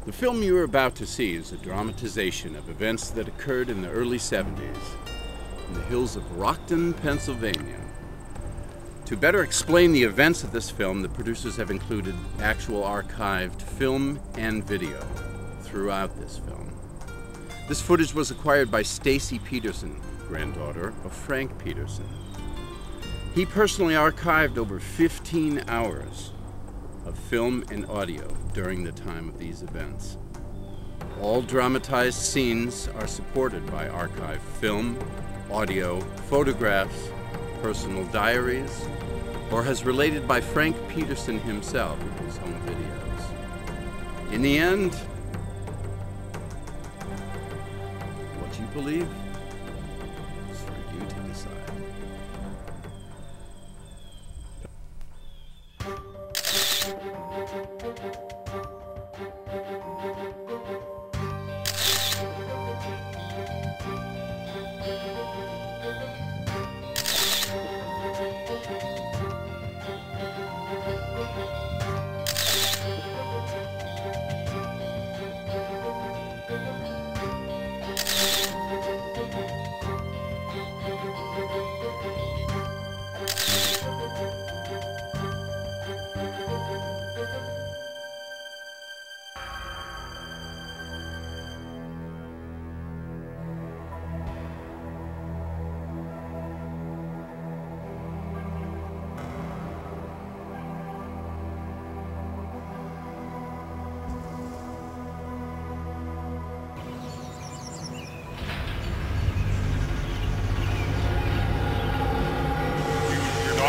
The film you are about to see is a dramatization of events that occurred in the early 70s in the hills of Rockton, Pennsylvania. To better explain the events of this film, the producers have included actual archived film and video throughout this film. This footage was acquired by STACY Peterson, granddaughter of Frank Peterson. He personally archived over 15 hours of film and audio during the time of these events. All dramatized scenes are supported by archived film, audio, photographs, personal diaries, or as related by Frank Peterson himself in his home videos. In the end, what you believe is for you to decide.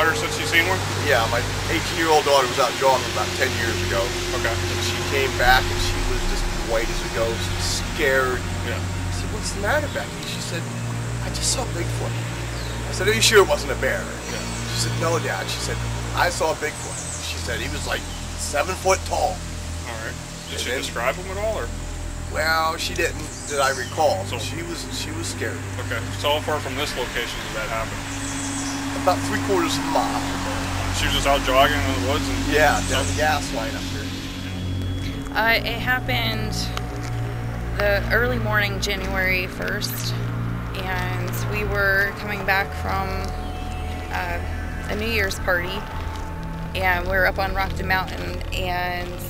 Since you've seen one? Yeah, my 18-year-old daughter was out jogging about 10 years ago. Okay. And she came back and she was just white as a ghost, scared. Yeah. I said, "What's the matter, Becky?" She said, "I just saw Bigfoot." I said, "Are you sure it wasn't a bear?" Yeah. She said, "No, Dad." She said, "I saw Bigfoot." She said he was like 7 foot tall. All right. Did she describe him at all, or? Well, she didn't, that I recall. So she was scared. Okay. So how far from this location did that happen? About 3/4 of a mile. She was just out jogging in the woods? And yeah, down the gas line up there. It happened the early morning, January 1st, and we were coming back from a New Year's party, and we were up on Rockton Mountain, and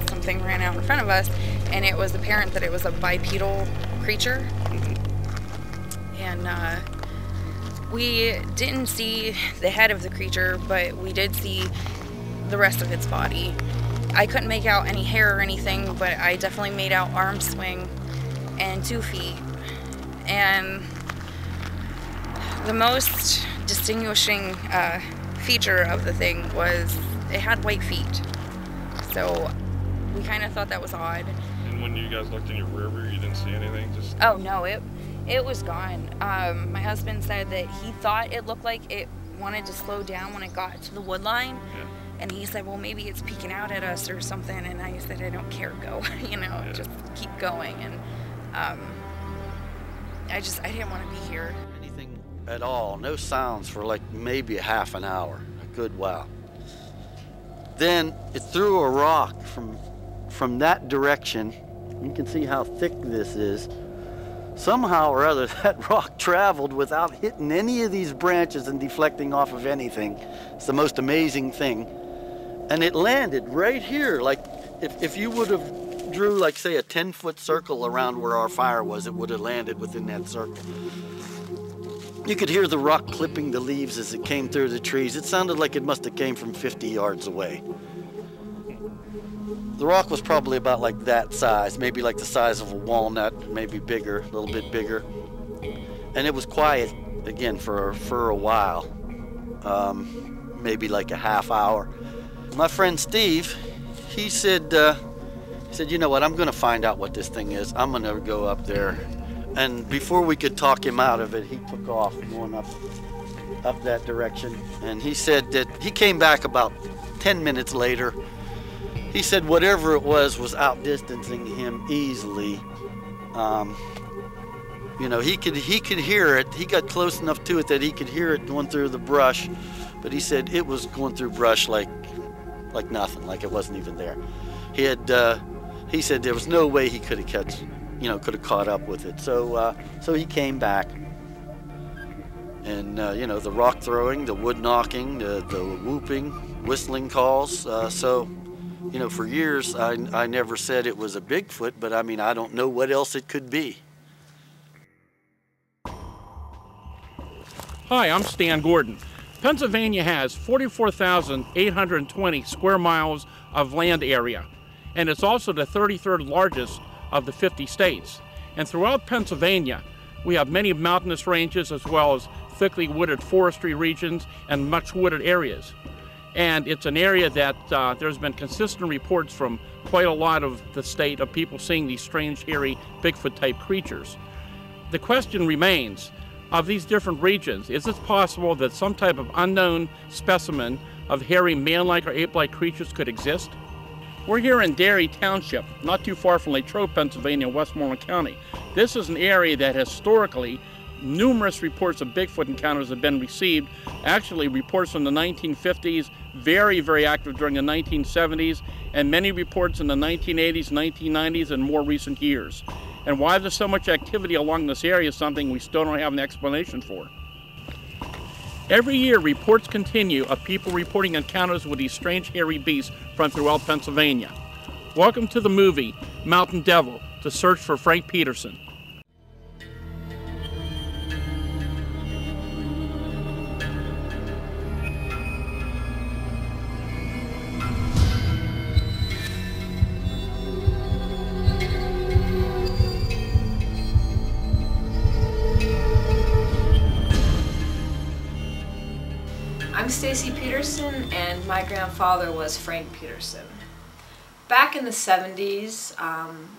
something ran out in front of us, and it was apparent that it was a bipedal creature. And we didn't see the head of the creature, but we did see the rest of its body. I couldn't make out any hair or anything, but I definitely made out arm swing and 2 feet. And the most distinguishing feature of the thing was it had white feet. So we kind of thought that was odd. And when you guys looked in your rear view, you didn't see anything? Just Oh no, it was gone. My husband said that he thought it looked like it wanted to slow down when it got to the wood line. Yeah. And he said, well, maybe it's peeking out at us or something. And I said, I don't care, go, yeah. Just keep going. And I didn't want to be here. Anything at all, no sounds for like maybe a half an hour, a good while. Then it threw a rock from that direction. You can see how thick this is. Somehow or other, that rock traveled without hitting any of these branches and deflecting off of anything. It's the most amazing thing. And it landed right here. Like, if you would have drew, like, say, a 10-foot circle around where our fire was, it would have landed within that circle. You could hear the rock clipping the leaves as it came through the trees. It sounded like it must have came from 50 yards away. The rock was probably about like that size, maybe like the size of a walnut, maybe bigger, a little bit bigger. And it was quiet again for a while, maybe like a half hour. My friend Steve, he said, you know what, I'm gonna find out what this thing is. I'm gonna go up there. And before we could talk him out of it, he took off going up that direction. And he said that he came back about 10 minutes later. He said whatever it was outdistancing him easily. He could hear it. He got close enough to it that he could hear it going through the brush, but he said it was going through brush like nothing, like it wasn't even there. He had he said there was no way he could have caught up with it. So he came back. And, the rock throwing, the wood knocking, the whooping, whistling calls. For years, I never said it was a Bigfoot, but I mean, I don't know what else it could be. Hi, I'm Stan Gordon. Pennsylvania has 44,820 square miles of land area, and it's also the 33rd largest of the 50 states. And throughout Pennsylvania, we have many mountainous ranges as well as thickly wooded forestry regions and much wooded areas. And it's an area that there's been consistent reports from quite a lot of the state of people seeing these strange, hairy, Bigfoot-type creatures. The question remains, of these different regions, is it possible that some type of unknown specimen of hairy man-like or ape-like creatures could exist? We're here in Derry Township, not too far from Latrobe, Pennsylvania, Westmoreland County. This is an area that historically numerous reports of Bigfoot encounters have been received. Actually, reports from the 1950s, very, very active during the 1970s, and many reports in the 1980s, 1990s, and more recent years. And why there's so much activity along this area is something we still don't have an explanation for. Every year, reports continue of people reporting encounters with these strange hairy beasts from throughout Pennsylvania. Welcome to the movie Mountain Devil, The Search for Frank Peterson. I'm STACY Peterson, and my grandfather was Frank Peterson. Back in the 70s,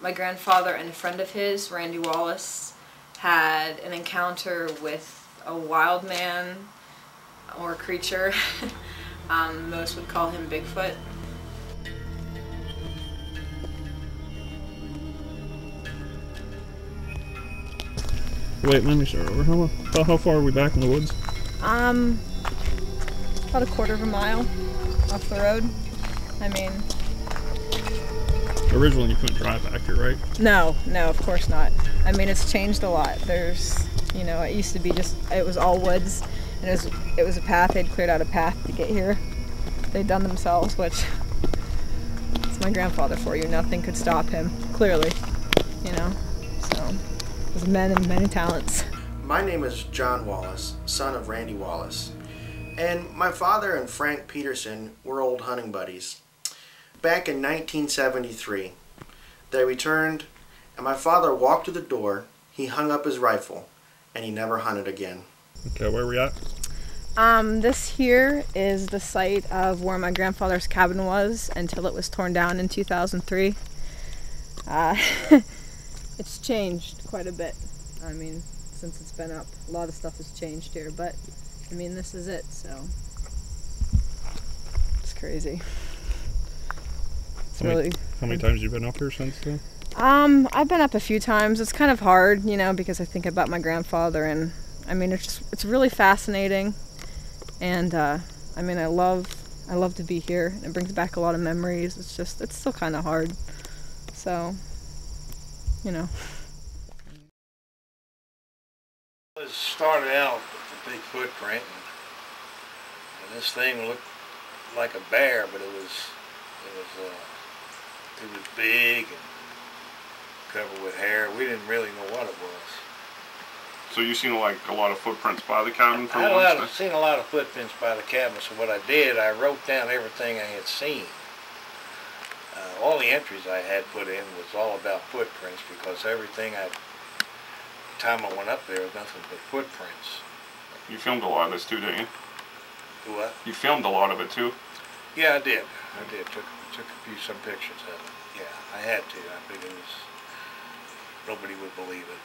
my grandfather and a friend of his, Randy WALLIS, had an encounter with a wild man or creature. Most would call him Bigfoot. Wait, let me start over. How far are we back in the woods? About a quarter of a mile off the road. I mean... Originally you couldn't drive back here, right? No, of course not. I mean, it's changed a lot. There's, it used to be it was all woods, and it was a path. They'd cleared out a path to get here. They'd done themselves, which, it's my grandfather for you. Nothing could stop him, clearly, So, it was men and many talents. My name is John WALLIS, son of Randy WALLIS. And my father and Frank Peterson were old hunting buddies. Back in 1973, they returned, and my father walked to the door, he hung up his rifle, and he never hunted again. Okay, where are we at? This here is the site of where my grandfather's cabin was until it was torn down in 2003. It's changed quite a bit. I mean, since it's been up, a lot of stuff has changed here, but I mean, this is it, so it's crazy. It's How many times have you been up here since then? I've been up a few times. It's kind of hard, because I think about my grandfather, and I mean, it's really fascinating, and I mean, I love to be here. It brings back a lot of memories. It's still kind of hard, so It started out with a big footprint, and this thing looked like a bear, but it was big and covered with hair. We didn't really know what it was. So you seen like a lot of footprints by the cabin for I've seen a lot of footprints by the cabin, so what I did, I wrote down everything I had seen. All the entries I had put in was all about footprints, because everything time I went up there was nothing but footprints. You filmed a lot of this too, didn't you? Do what? You filmed a lot of it too? Yeah, I did. Took some pictures of it. Yeah, I had to. I figured nobody would believe it.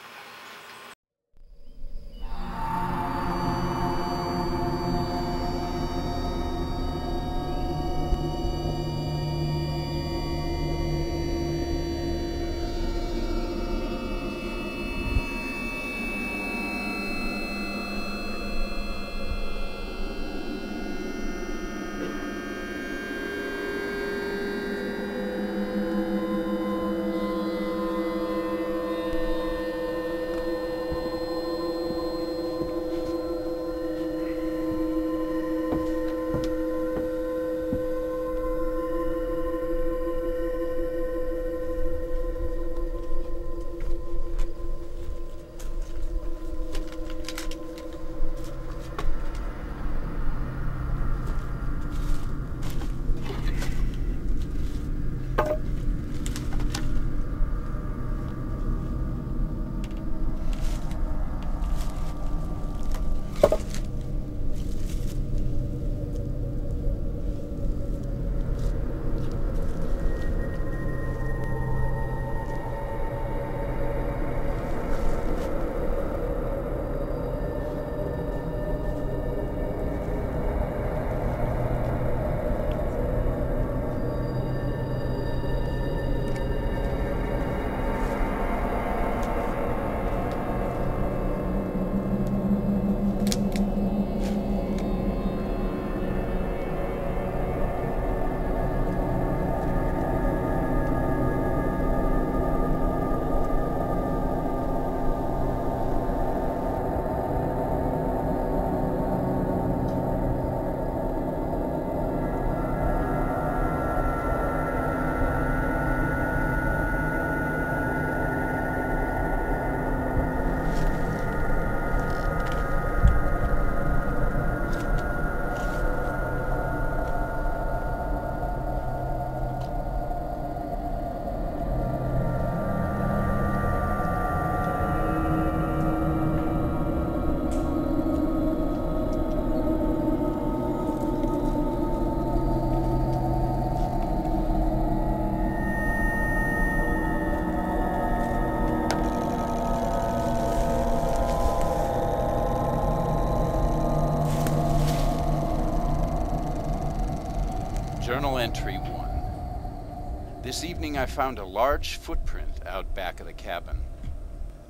Journal entry 1. This evening I found a large footprint out back of the cabin.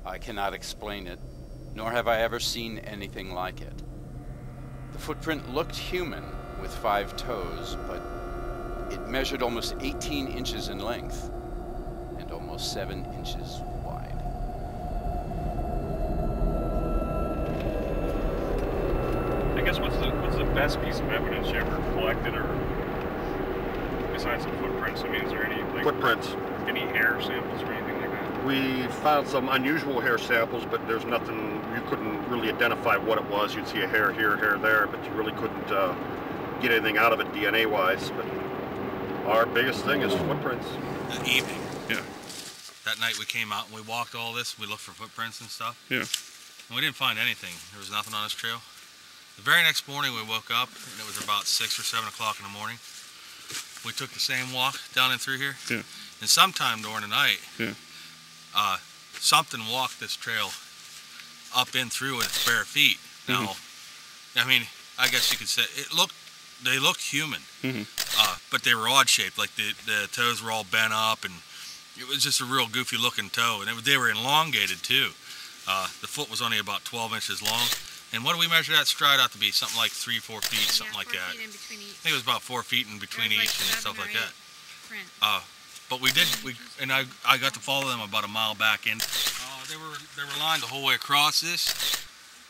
I cannot explain it, nor have I ever seen anything like it. The footprint looked human with 5 toes, but it measured almost 18 inches in length and almost 7 inches wide. I guess what's the best piece of evidence you ever collected, or besides the footprints? I mean, is there any footprints? Any hair samples or anything like that? We found some unusual hair samples, but there's nothing, you couldn't really identify what it was. You'd see a hair here, hair there, but you really couldn't get anything out of it DNA-wise. But our biggest thing is footprints. That evening. Yeah. That night we came out and we walked all this. We looked for footprints and stuff. Yeah. And we didn't find anything. There was nothing on this trail. The very next morning we woke up and it was about 6 or 7 o'clock in the morning. We took the same walk down and through here. Yeah. And sometime during the night, something walked this trail up and through with its bare feet. Now, I mean, I guess you could say they looked human, but they were odd shaped. Like the toes were all bent up, and it was just a real goofy looking toe. And they were elongated too. The foot was only about 12 inches long. And what do we measure that stride out to be? Something like 3 or 4 feet, something like that. In between each. I think it was about 4 feet in between each and stuff like that. Print. But I got to follow them about a mile back in. They were lined the whole way across this,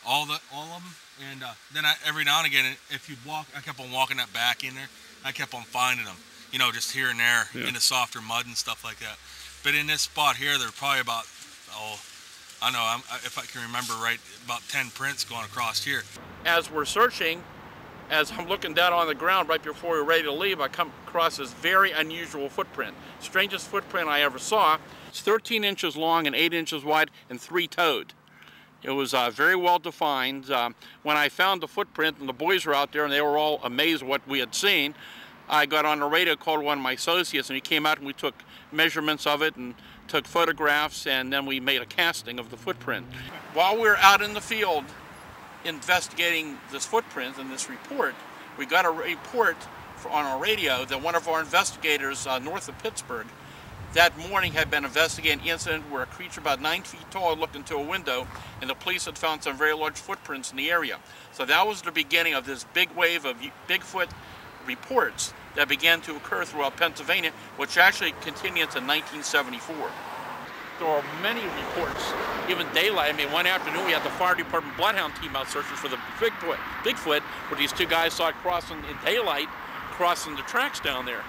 all of them. And then every now and again, if you'd walk, I kept on walking that back in there. I kept on finding them, you know, just here and there in the softer mud and stuff like that. But in this spot here, there were probably about, I don't know, if I can remember right, about 10 prints going across here. As we're searching, as I'm looking down on the ground right before we're ready to leave, I come across this very unusual footprint. Strangest footprint I ever saw. It's 13 inches long and 8 inches wide and 3-toed. It was very well defined. When I found the footprint and the boys were out there and they were all amazed at what we had seen, I got on the radio, called one of my associates, and he came out and we took measurements of it and took photographs, and then we made a casting of the footprint. While we were out in the field investigating this footprint and this report, we got a report on our radio that one of our investigators north of Pittsburgh that morning had been investigating an incident where a creature about 9 feet tall looked into a window, and the police had found some very large footprints in the area. So that was the beginning of this big wave of Bigfoot reports that began to occur throughout Pennsylvania, which actually continued to 1974. There are many reports, even daylight. I mean, one afternoon we had the fire department bloodhound team out searching for the Bigfoot, where these 2 guys saw it crossing in daylight, crossing the tracks down there.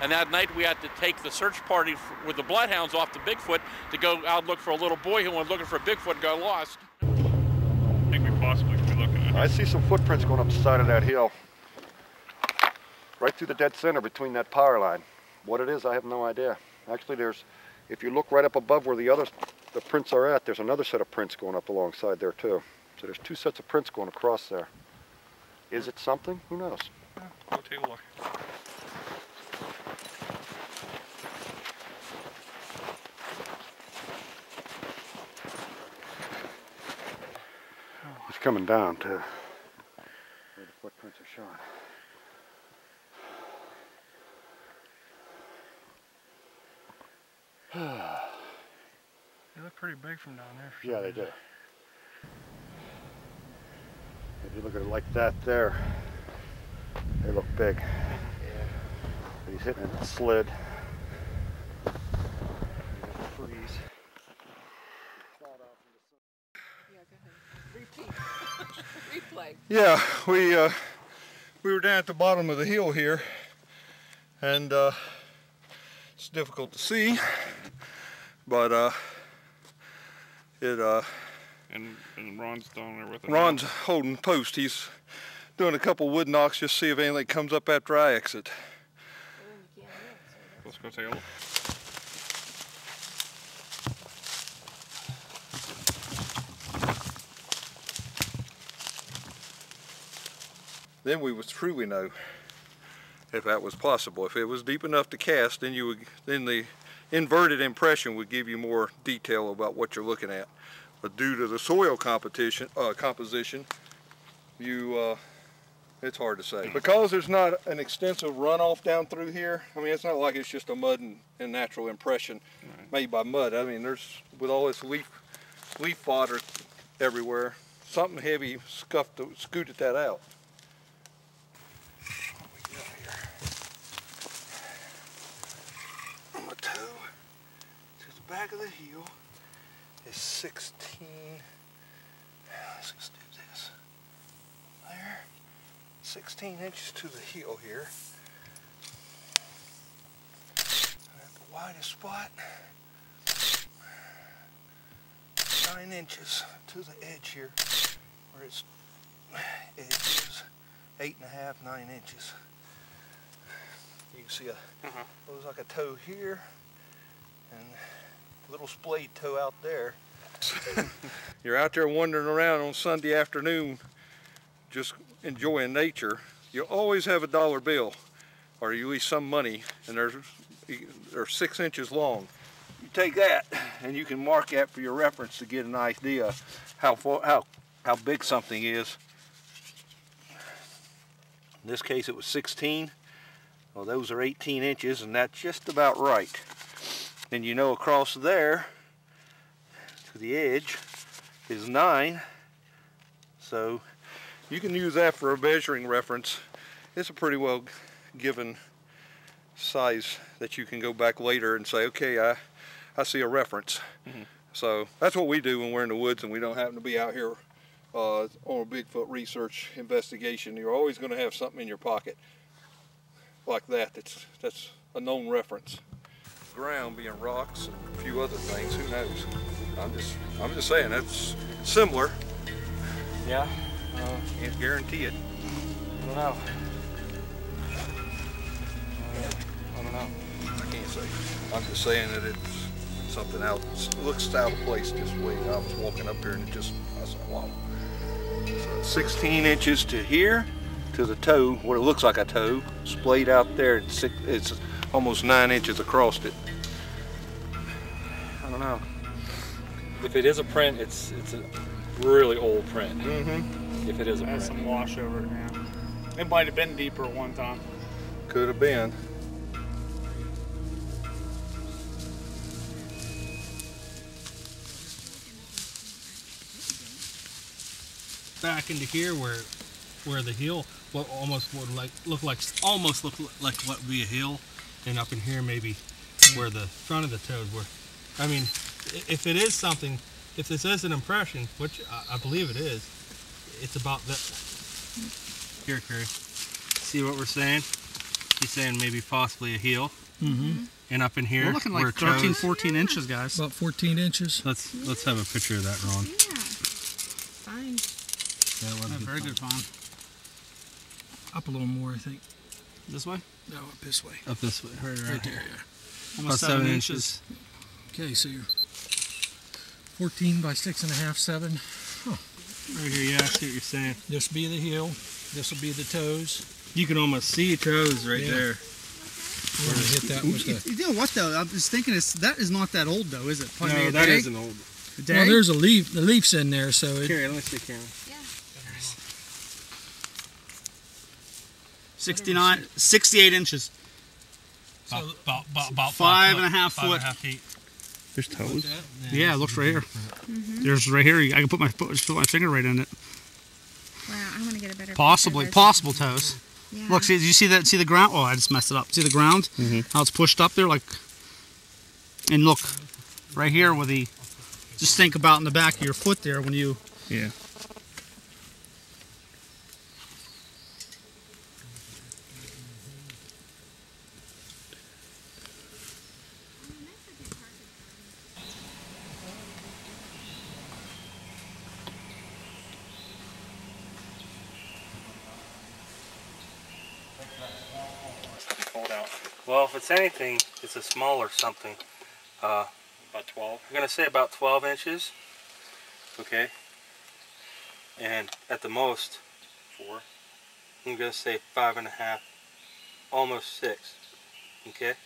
And that night we had to take the search party with the bloodhounds off the Bigfoot to go out look for a little boy who went looking for a Bigfoot and got lost. I think we possibly could be looking at it. I see some footprints going up the side of that hill. Right through the dead center between that power line. What it is, I have no idea. Actually, if you look right up above where the prints are at, there's another set of prints going up alongside there too. So there's 2 sets of prints going across there. Is it something? Who knows? Yeah, go take a look. It's coming down to where the footprints are showing. They look pretty big from down there. Yeah, they do. If you look at it like that there, they look big. Yeah. He's hitting a slid. Freeze. Replay. Yeah, we were down at the bottom of the hill here, and it's difficult to see, but and Ron's down there with it. Ron's holding post. He's doing a couple wood knocks just to see if anything comes up after I exit. Let's go take a look. Then we would truly know if that was possible. If it was deep enough to cast, then the inverted impression would give you more detail about what you're looking at. But due to the soil composition, It's hard to say. Because there's not an extensive runoff down through here, I mean, it's not like it's just a mud and natural impression made by mud. I mean, there's, with all this leaf fodder everywhere, something heavy scooted that out. What we got here? On the toe to the back of the heel is 16. Let's just do this. There. 16 inches to the heel here. And at the widest spot, 9 inches to the edge here, where its edge is 8.5, 9 inches. You can see looks like a toe here, and a little splayed toe out there. You're out there wandering around on Sunday afternoon, just enjoying nature. You always have a dollar bill, or you leave some money, and they're 6 inches long. You take that, and you can mark that for your reference to get an idea how big something is. In this case, it was 16. Well, those are 18 inches, and that's just about right. And you know, across there to the edge is 9. So you can use that for a measuring reference. It's a pretty well given size that you can go back later and say, okay, I see a reference. So that's what we do when we're in the woods and we don't happen to be out here on a Bigfoot research investigation. You're always going to have something in your pocket like that that's a known reference. Ground being rocks and a few other things, who knows? I'm just saying that's similar. Yeah. Can't guarantee it. I don't know. I don't know. I can't say. I'm just saying that it's something out. It looks out of place just the way I was walking up here, and I said, wow. So 16 inches to here, to the toe, what it looks like a toe, splayed out there. It's almost 9 inches across it. I don't know. If it is a print, it's a really old print. If it is a print. Has some wash over it now. It might have been deeper at one time. Could have been. Back into here where the hill almost would look like what would be a hill, and up in here maybe where the front of the toes were. I mean, if it is something, if this is an impression, which I believe it is, it's about that. Here, Curry. See what we're saying? He's saying maybe possibly a heel. And up in here, we're looking like 13, 14 inches, guys. About 14 inches. Let's have a picture of that, Ron. Yeah. Fine. Yeah, very good find. Up a little more, I think. This way? No, up this way. Up this way. Right there, yeah. Almost 7 inches. Okay, so you're 14 by 6.5, 7. Huh. Right here, yeah, I see what you're saying. This will be the heel. This will be the toes. You can almost see toes right there. We're going to hit that with the... You know what, though? I was thinking that is not that old, though, is it? Probably no, that isn't old. Well, there's a leaf. The leaf's in there, so it... Here, let me see, Karen. 68 inches. So about 5.5 foot. 5.5 feet. There's toes. Yeah, it looks right here. There's right here. I can put my finger right in it. Wow, I want to get a better. Possible toes. Yeah. Look, see, did you see that? See the ground? Oh, I just messed it up. See the ground? How it's pushed up there, like. And look, right here where the. Just think about in the back of your foot there when you. Yeah. Well, if it's anything, it's a smaller something. About 12. I'm going to say about 12 inches. Okay. And at the most, 4. I'm going to say 5.5, almost 6. Okay. Is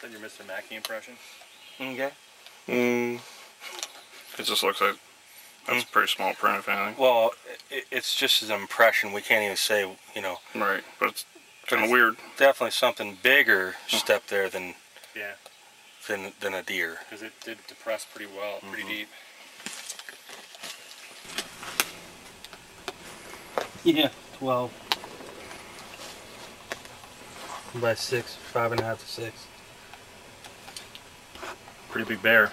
that your Mr. Mackey impression? Okay. It just looks like That's a pretty small print, if anything. Well, it's just an impression. We can't even say, you know. Right, but it's kind of weird. Definitely something bigger stepped there than a deer. Because it did depress pretty well, pretty deep. Yeah, 12 by 6, 5.5 to 6. Pretty big bear.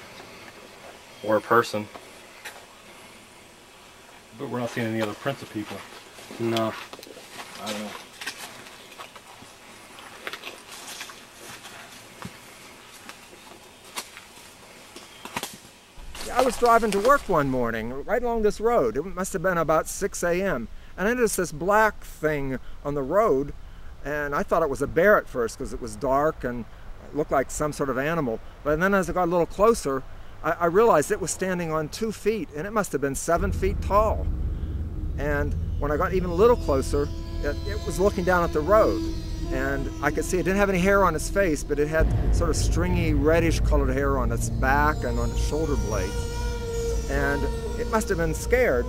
Or a person. But we're not seeing any other prints of people. No. I don't know. I was driving to work one morning, right along this road. It must have been about 6 a.m. And I noticed this black thing on the road, and I thought it was a bear at first because it was dark and it looked like some sort of animal. But then as I got a little closer, I realized it was standing on 2 feet, and it must have been 7 feet tall. And when I got even a little closer, it was looking down at the road. And I could see it didn't have any hair on its face, but it had sort of stringy reddish colored hair on its back and on its shoulder blades. And it must have been scared,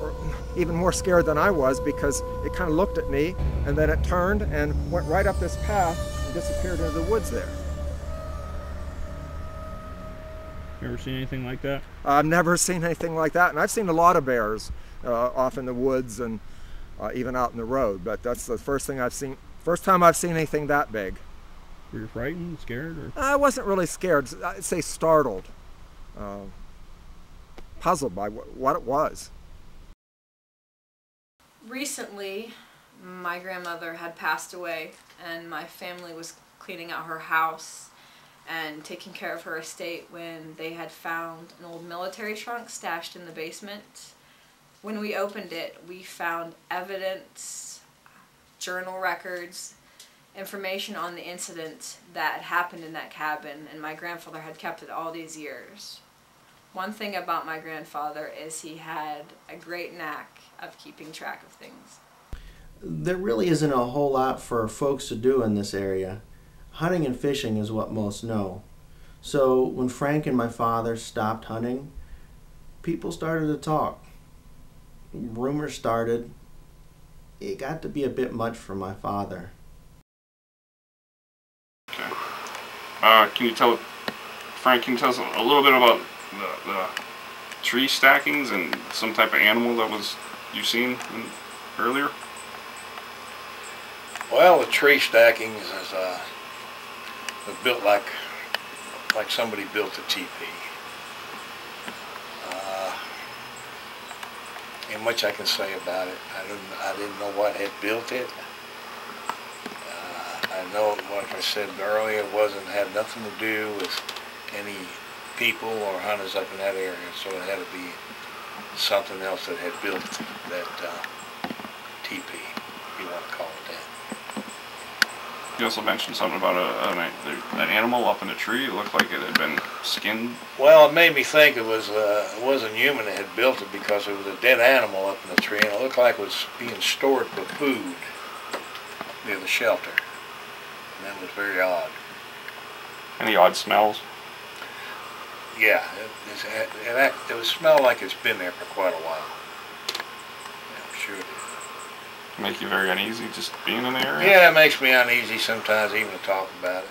or even more scared than I was, because it kind of looked at me and then it turned and went right up this path and disappeared into the woods there. You ever seen anything like that? I've never seen anything like that, and I've seen a lot of bears off in the woods and even out in the road, but that's the first thing I've seen. First time I've seen anything that big. Were you frightened, scared, or? I wasn't really scared. I'd say startled, puzzled by what it was. Recently, my grandmother had passed away, and my family was cleaning out her house and taking care of her estate when they had found an old military trunk stashed in the basement. When we opened it, we found evidence, journal records, information on the incident that happened in that cabin, and my grandfather had kept it all these years. One thing about my grandfather is he had a great knack of keeping track of things. There really isn't a whole lot for folks to do in this area. Hunting and fishing is what most know. So when Frank and my father stopped hunting, people started to talk. Rumors started. It got to be a bit much for my father. Okay. Can you tell us a little bit about the tree stackings and some type of animal that was you seen earlier? Well, the tree stackings is built like somebody built a teepee. Ain't much I can say about it. I didn't know what had built it. I know, like I said earlier, it had nothing to do with any people or hunters up in that area, so it had to be something else that had built that teepee, if you want to call it that. You also mentioned something about an animal up in a tree. It looked like it had been skinned. Well, it made me think it wasn't human that had built it, because it was a dead animal up in the tree, and it looked like it was being stored for food near the shelter. And that was very odd. Any odd smells? Yeah, it would smell like it's been there for quite a while. Yeah, I'm sure it is. Make you very uneasy just being in the area? Yeah, it makes me uneasy sometimes even to talk about it.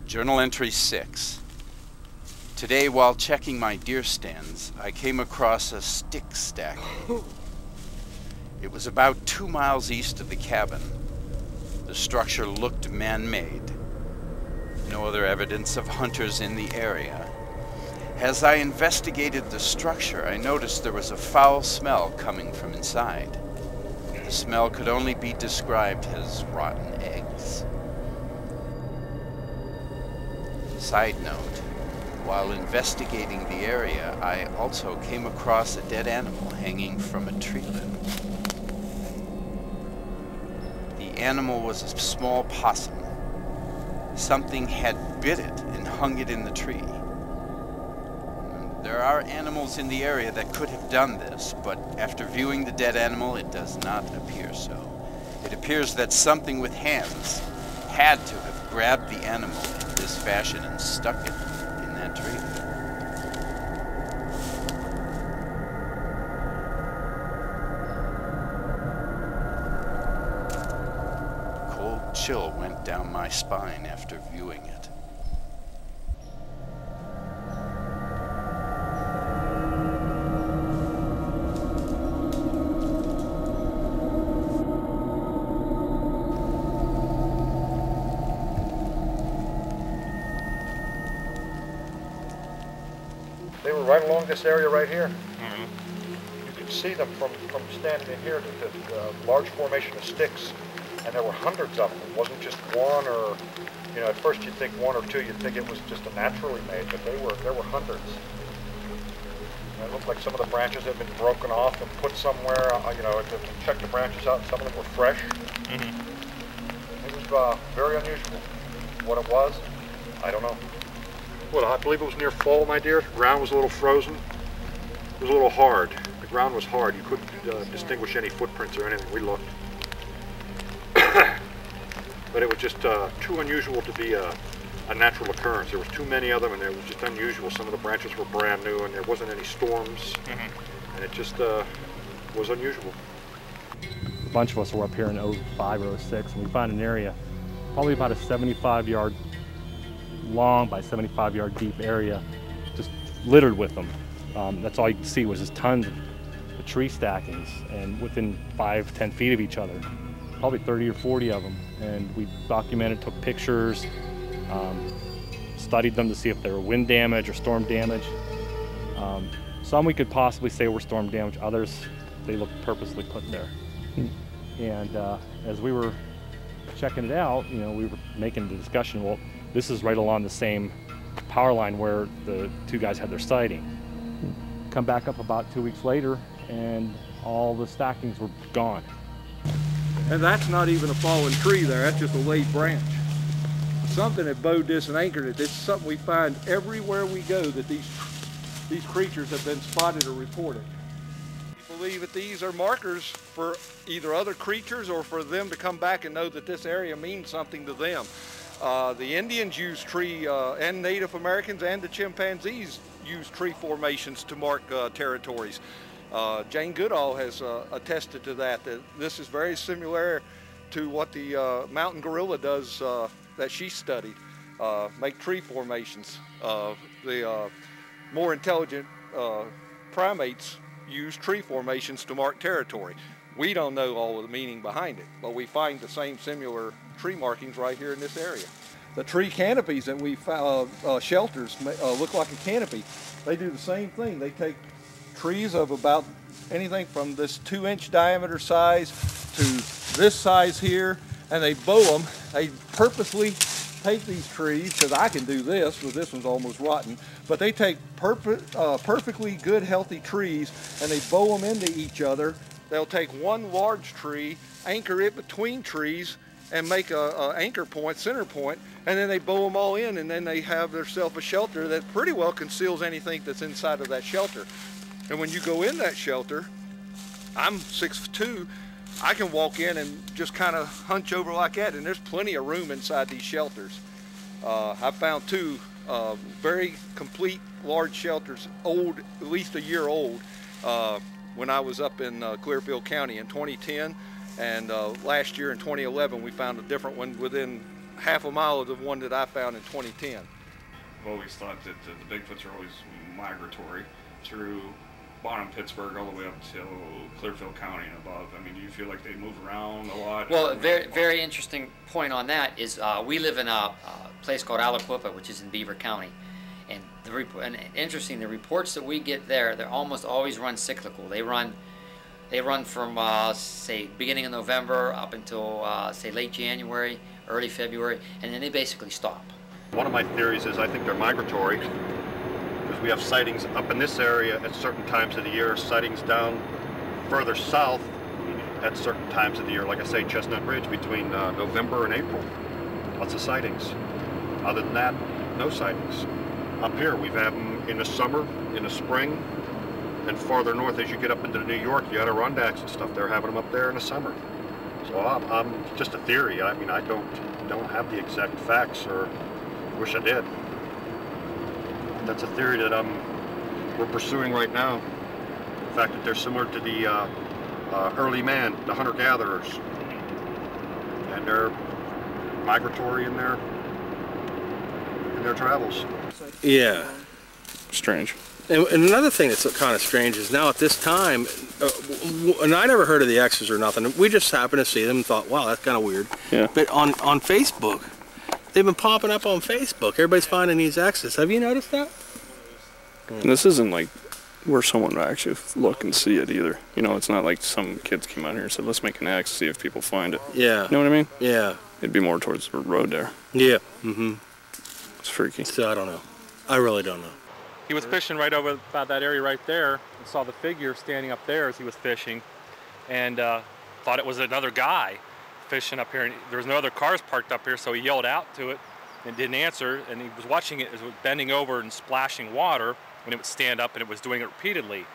Journal entry 6. Today, while checking my deer stands, I came across a stick stack. It was about 2 miles east of the cabin. The structure looked man-made. No other evidence of hunters in the area. As I investigated the structure, I noticed there was a foul smell coming from inside. The smell could only be described as rotten eggs. Side note, while investigating the area, I also came across a dead animal hanging from a tree limb. The animal was a small possum. Something had bit it and hung it in the tree. There are animals in the area that could have done this, but after viewing the dead animal, it does not appear so. It appears that something with hands had to have grabbed the animal in this fashion and stuck it in that tree. A cold chill went down my spine after viewing it. They were right along this area right here. You could see them from standing in here, the large formation of sticks, and there were hundreds of them. It wasn't just one or, you know, at first you'd think one or two, you'd think it was just a naturally made, but there were hundreds. And it looked like some of the branches had been broken off and put somewhere, you know, to check the branches out. Some of them were fresh. It was very unusual. What it was, I don't know. Well, I believe it was near fall, my dear. The ground was a little frozen. It was a little hard. The ground was hard. You couldn't distinguish any footprints or anything. We looked. But it was just too unusual to be a natural occurrence. There was too many of them, and it was just unusual. Some of the branches were brand new, and there wasn't any storms. And it just was unusual. A bunch of us were up here in 05 or 06, and we found an area, probably about a 75-yard long by 75-yard deep area, just littered with them. That's all you could see was just tons of tree stackings, and within 5-10 feet of each other, probably 30 or 40 of them. And we documented, took pictures, studied them to see if they were wind damage or storm damage. Some we could possibly say were storm damage, others they looked purposely put there. And as we were checking it out, you know, we were making the discussion, well, this is right along the same power line where the two guys had their sighting. Come back up about 2 weeks later, and all the stackings were gone. And that's not even a fallen tree there, that's just a laid branch. Something that bowed this and anchored it. This is something we find everywhere we go, that these creatures have been spotted or reported. We believe that these are markers for either other creatures or for them to come back and know that this area means something to them. The Indians use tree, and Native Americans and the chimpanzees use tree formations to mark territories. Jane Goodall has attested to that this is very similar to what the mountain gorilla does that she studied, make tree formations. The more intelligent primates use tree formations to mark territory. We don't know all of the meaning behind it, but we find the same similar tree markings right here in this area. The tree canopies that we found, shelters, look like a canopy. They do the same thing. They take trees of about anything from this 2-inch diameter size to this size here, and they bow them. They purposely take these trees, because I can do this, but this one's almost rotten, but they take perfectly good, healthy trees, and they bow them into each other. They'll take one large tree, anchor it between trees, and make a anchor point, center point, and then they bow them all in, and then they have themselves a shelter that pretty well conceals anything that's inside of that shelter. And when you go in that shelter, I'm 6'2", I can walk in and just kind of hunch over like that, and there's plenty of room inside these shelters. I found two very complete large shelters, old, at least a year old, when I was up in Clearfield County in 2010, and last year in 2011 we found a different one within half a mile of the one that I found in 2010. I've always thought that the Bigfoots are always migratory through bottom Pittsburgh all the way up to Clearfield County and above. I mean, do you feel like they move around a lot? Well, a very interesting point on that is we live in a place called GALLUCCI, which is in Beaver County. And interesting, the reports that we get there, they're almost always run cyclical. They run from, say, beginning of November up until, say, late January, early February, and then they basically stop. One of my theories is I think they're migratory, because we have sightings up in this area at certain times of the year, sightings down further south at certain times of the year. Like I say, Chestnut Ridge between November and April. Lots of sightings. Other than that, no sightings. Up here, we've had them in the summer, in the spring, and farther north as you get up into New York, you got Adirondacks and stuff. They're having them up there in the summer. So I'm just a theory. I mean, I don't have the exact facts, or wish I did. That's a theory that we're pursuing right now. The fact that they're similar to the early man, the hunter-gatherers, and they're migratory in their travels. Yeah. Strange. And another thing that's kind of strange is now at this time, and I never heard of the X's or nothing. We just happened to see them and thought, wow, that's kind of weird. Yeah. But on Facebook, they've been popping up on Facebook. Everybody's finding these X's. Have you noticed that? And this isn't like where someone would actually look and see it either. You know, it's not like some kids came out here and said, let's make an X, see if people find it. Yeah. You know what I mean? Yeah. It'd be more towards the road there. Yeah. Mm-hmm. It's freaky. So I don't know. I really don't know. He was fishing right over about that area right there and saw the figure standing up there as he was fishing, and thought it was another guy fishing up here. And there was no other cars parked up here, so he yelled out to it and didn't answer. And he was watching it as it was bending over and splashing water, and it would stand up, and it was doing it repeatedly.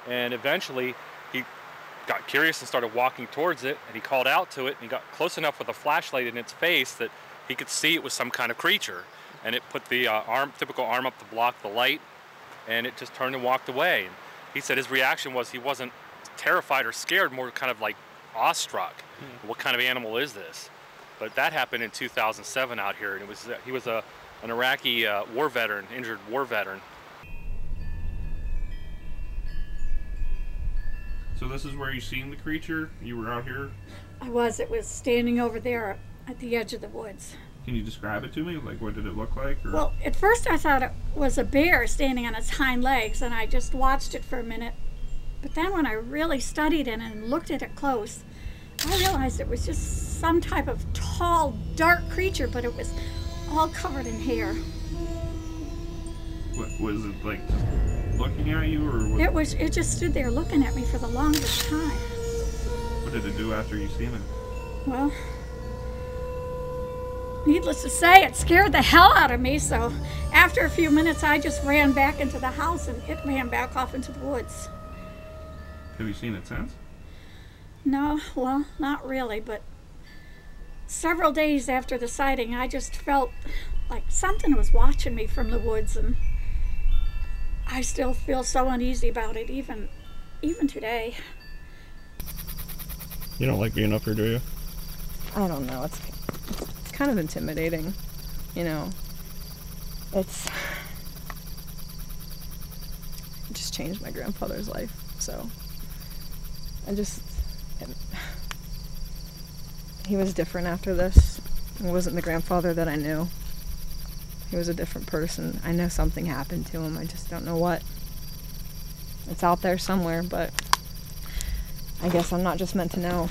And eventually he got curious and started walking towards it, and he called out to it, and he got close enough with a flashlight in its face that he could see it was some kind of creature. And it put the typical arm up to block the light, and it just turned and walked away. And he said his reaction was he wasn't terrified or scared, more kind of like awestruck. What kind of animal is this? But that happened in 2007 out here, and it was he was an Iraqi war veteran, injured war veteran. So this is where you seen the creature? You were out here? I was. It was standing over there at the edge of the woods. Can you describe it to me? Like, what did it look like? Or? Well, at first I thought it was a bear standing on its hind legs, and I just watched it for a minute. But then when I really studied it and looked at it close, I realized it was just some type of tall, dark creature, but it was all covered in hair. What, was it like just looking at you, or what? It just stood there looking at me for the longest time. What did it do after you seen it? Well, needless to say, it scared the hell out of me, so after a few minutes I just ran back into the house and it ran back off into the woods. Have you seen it since? No, well, not really, but several days after the sighting I just felt like something was watching me from the woods, and I still feel so uneasy about it even today. You don't like being up here, do you? I don't know. It's kind of intimidating, you know. It just changed my grandfather's life, so he was different after this. He wasn't the grandfather that I knew. He was a different person. I know something happened to him. I just don't know what. It's out there somewhere, but I guess I'm not just meant to know.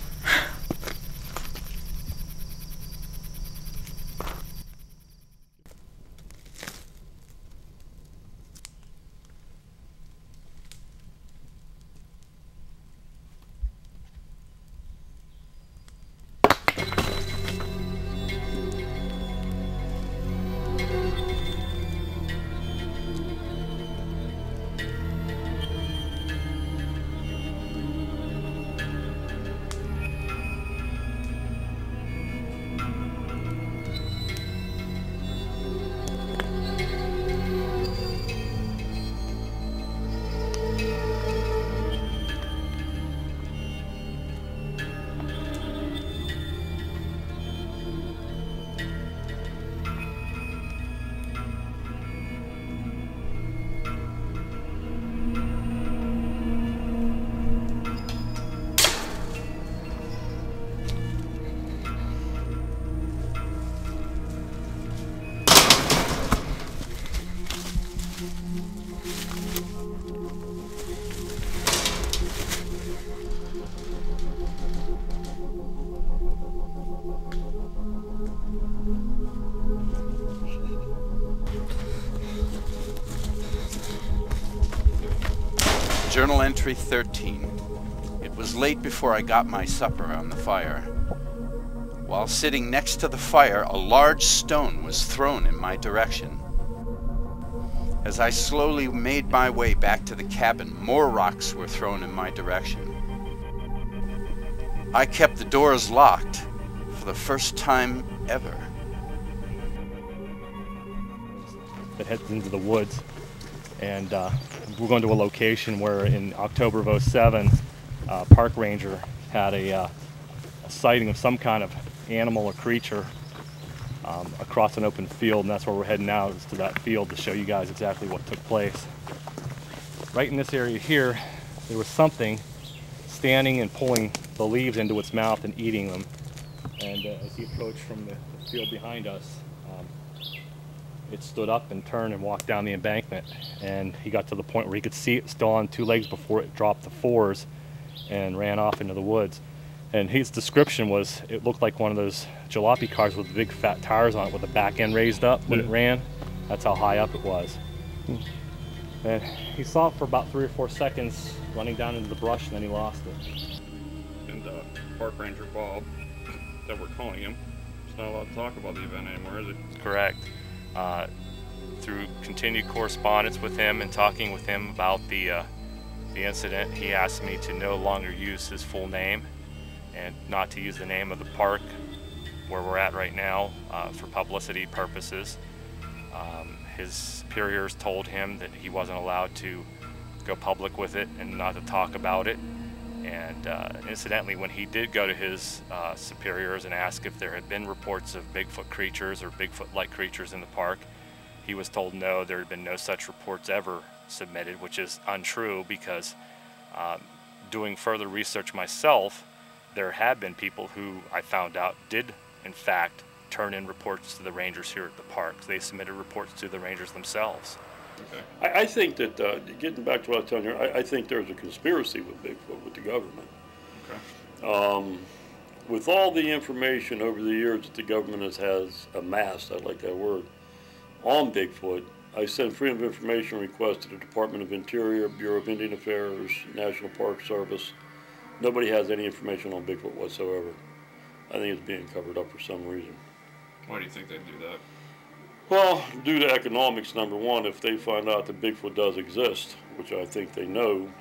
Journal entry 13. It was late before I got my supper on the fire. While sitting next to the fire, a large stone was thrown in my direction. As I slowly made my way back to the cabin, more rocks were thrown in my direction. I kept the doors locked for the first time ever. That heads into the woods, and we're going to a location where in October of '07, park ranger had a sighting of some kind of animal or creature across an open field, and that's where we're heading now, is to that field to show you guys exactly what took place. Right in this area here, there was something standing and pulling the leaves into its mouth and eating them. And as he approached from the field behind us, it stood up and turned and walked down the embankment. And he got to the point where he could see it still on two legs before it dropped to fours and ran off into the woods. And his description was, it looked like one of those jalopy cars with big fat tires on it with the back end raised up when it ran. That's how high up it was. And he saw it for about 3 or 4 seconds running down into the brush, and then he lost it. And Park Ranger Bob, that we're calling him, is not allowed to talk about the event anymore, is it? Correct. Through continued correspondence with him and talking with him about the incident, he asked me to no longer use his full name and not to use the name of the park where we're at right now for publicity purposes. His superiors told him that he wasn't allowed to go public with it and not to talk about it. And incidentally, when he did go to his superiors and ask if there had been reports of Bigfoot creatures or Bigfoot-like creatures in the park, he was told no, there had been no such reports ever submitted, which is untrue because doing further research myself, there had been people who I found out did, in fact, turn in reports to the rangers here at the park. They submitted reports to the rangers themselves. Okay. I think that, getting back to what I was telling you, I think there's a conspiracy with Bigfoot, with the government. Okay. With all the information over the years that the government has amassed, I like that word, on Bigfoot, I sent freedom of information requests to the Department of Interior, Bureau of Indian Affairs, National Park Service. Nobody has any information on Bigfoot whatsoever. I think it's being covered up for some reason. Why do you think they do that? Well, due to economics, number one, if they find out that Bigfoot does exist, which I think they know,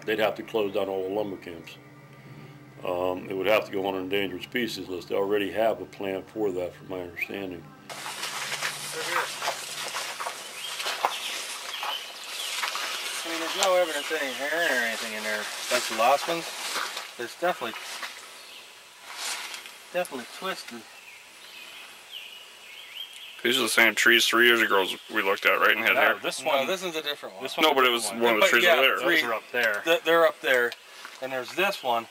they'd have to close down all the lumber camps. It would have to go on an endangered species list. They already have a plan for that, from my understanding. I mean, there's no evidence of any hair or anything in there. That's the last one. It's definitely twisted. These are the same trees 3 years ago we looked at, right? And had hair. This one. No, this is a different one. No, but it was one of the trees over there. Those are up there. They're up there, and there's this one,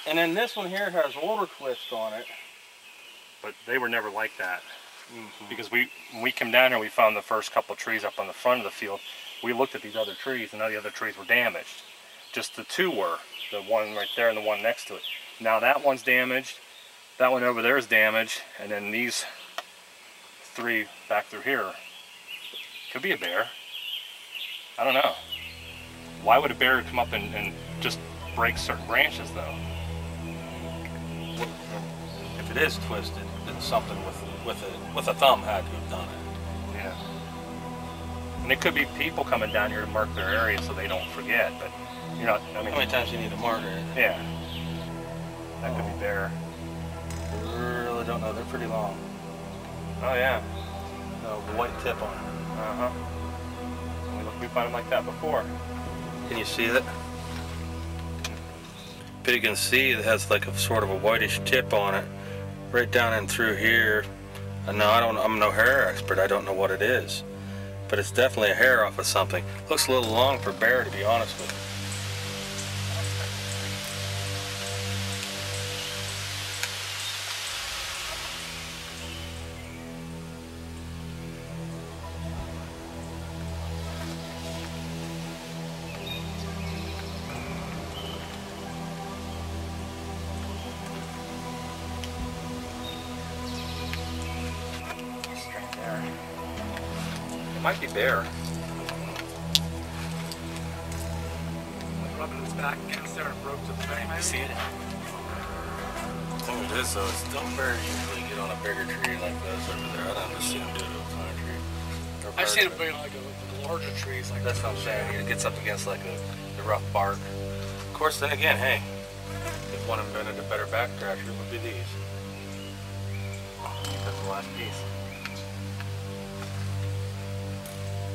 and then this one here has water twist on it. But they were never like that. Because when we came down here, we found the first couple of trees up on the front of the field. We looked at these other trees, and none of the other trees were damaged. Just the two were, the one right there and the one next to it. Now that one's damaged, that one over there is damaged, and then these 3 back through here. Could be a bear. I don't know. Why would a bear come up and just break certain branches, though? If it is twisted, then something with a thumb had to have done it. Yeah. And it could be people coming down here to mark their area so they don't forget, but you're not, I mean... How many times do you need to mark it? Yeah. That could be bear. I really don't know. They're pretty long. Oh, yeah. The white tip on it. Uh-huh. We found them like that before. Can you see it? But you can see it has like a sort of a whitish tip on it, right down and through here. And no, I'm no hair expert. I don't know what it is, but it's definitely a hair off of something. Looks a little long for bear, to be honest with you. It might be bear. back against there and broke to the frame. You see it? The thing it is though, it's don't very usually get on a bigger tree like this over there. I don't ever see them do it on a pine tree. I've seen it being like the larger trees. Like that's what I'm saying. It gets up against like the rough bark. Of course, then again, hey, if one invented a better backcrasher, it would be these. I think that's the last piece.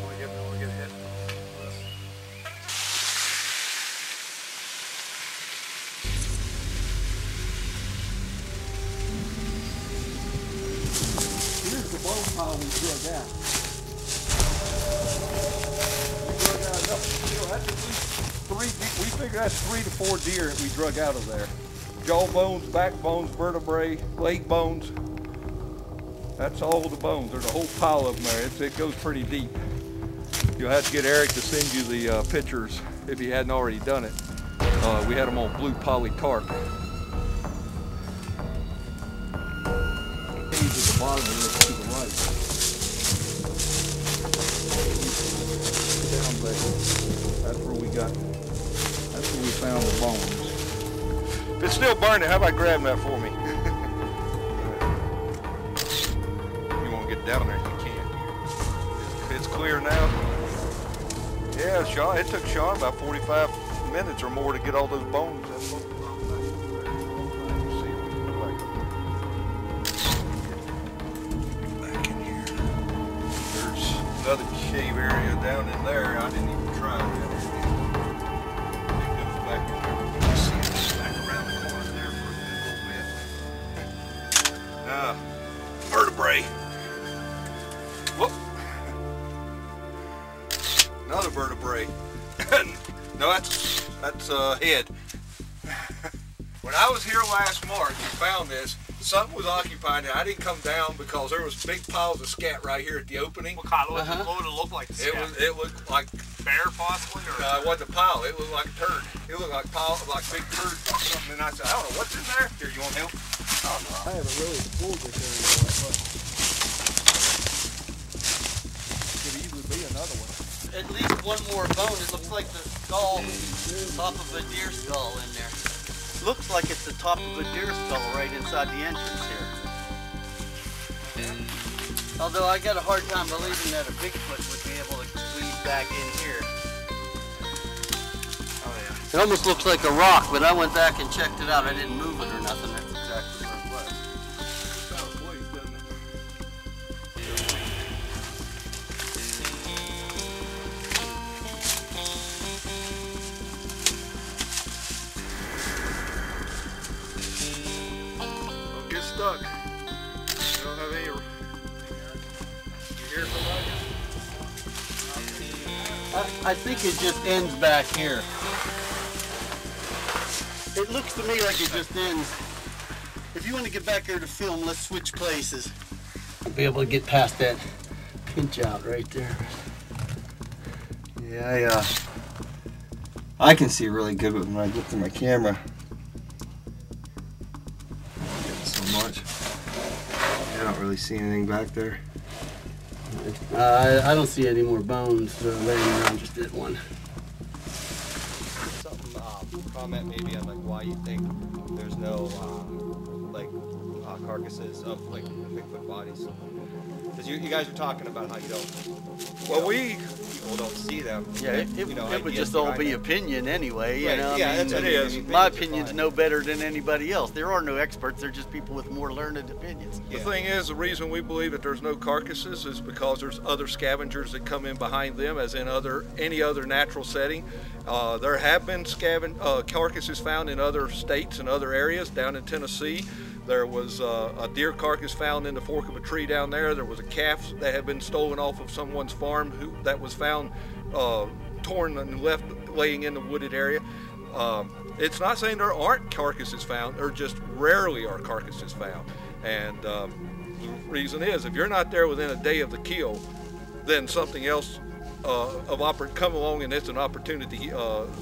We'll get hit. Here's the bone pile we drug out. That's at least we figure that's 3 to 4 deer that we drug out of there. Jaw bones, back bones, vertebrae, leg bones. That's all the bones. There's a whole pile of them there. It goes pretty deep. You'll have to get Eric to send you the pictures if he hadn't already done it. We had them on blue poly tarp. At the bottom of this to the right. Down there. That's where we got. That's where we found the bones. If it's still burning, how about grabbing that for me? You want to get down there, you can. It's clear now. Yeah, Sean. It took Sean about 45 minutes or more to get all those bones. Back in here. There's another cave area down in there. I didn't even try that. It goes back in there. You see it back around the corner there for a good little bit. Vertebrae. Whoop. Another vertebrae. No, that's head. When I was here last March and found this, something was occupying it. I didn't come down because there was big piles of scat right here at the opening. What kind of what would it look like? It looked like bear possibly, or it wasn't a pile. It looked like a turd. It looked like big turd or something. And I said, I don't know what's in there. Here, you want help? Oh no. I haven't really explored this area that much. Could easily be another one. At least one more bone. It looks like the skull, top of a deer skull in there. Looks like it's the top of a deer skull right inside the entrance here. Although I got a hard time believing that a Bigfoot would be able to weave back in here. Oh yeah. It almost looks like a rock, but I went back and checked it out. I didn't move it or nothing. That's exactly what it was. Don't get stuck. You don't have any. You hear somebody? I think it just ends back here. It looks to me like it just ends. If you want to get back here to film, let's switch places. I'll be able to get past that pinch out right there. Yeah, I can see really good when I look through my camera. So much. I don't really see anything back there. I don't see any more bones laying around, just did one. Something, comment maybe on like why you think there's no carcasses of like Bigfoot bodies. Because you guys were talking about how you don't. People don't see them. Yeah, it would just all be opinion anyway. Right. You know, Yeah, I mean, that's what it is. My opinion's no better than anybody else. There are no experts. They're just people with more learned opinions. The thing is, the reason we believe that there's no carcasses is because there's other scavengers that come in behind them, as in any other natural setting. There have been carcasses found in other states and other areas. Down in Tennessee, there was a deer carcass found in the fork of a tree down there. There was a calf that had been stolen off of someone's farm that was found torn and left laying in the wooded area. It's not saying there aren't carcasses found, there just rarely are carcasses found. And the reason is, if you're not there within a day of the kill, then something else come along and it's an opportunity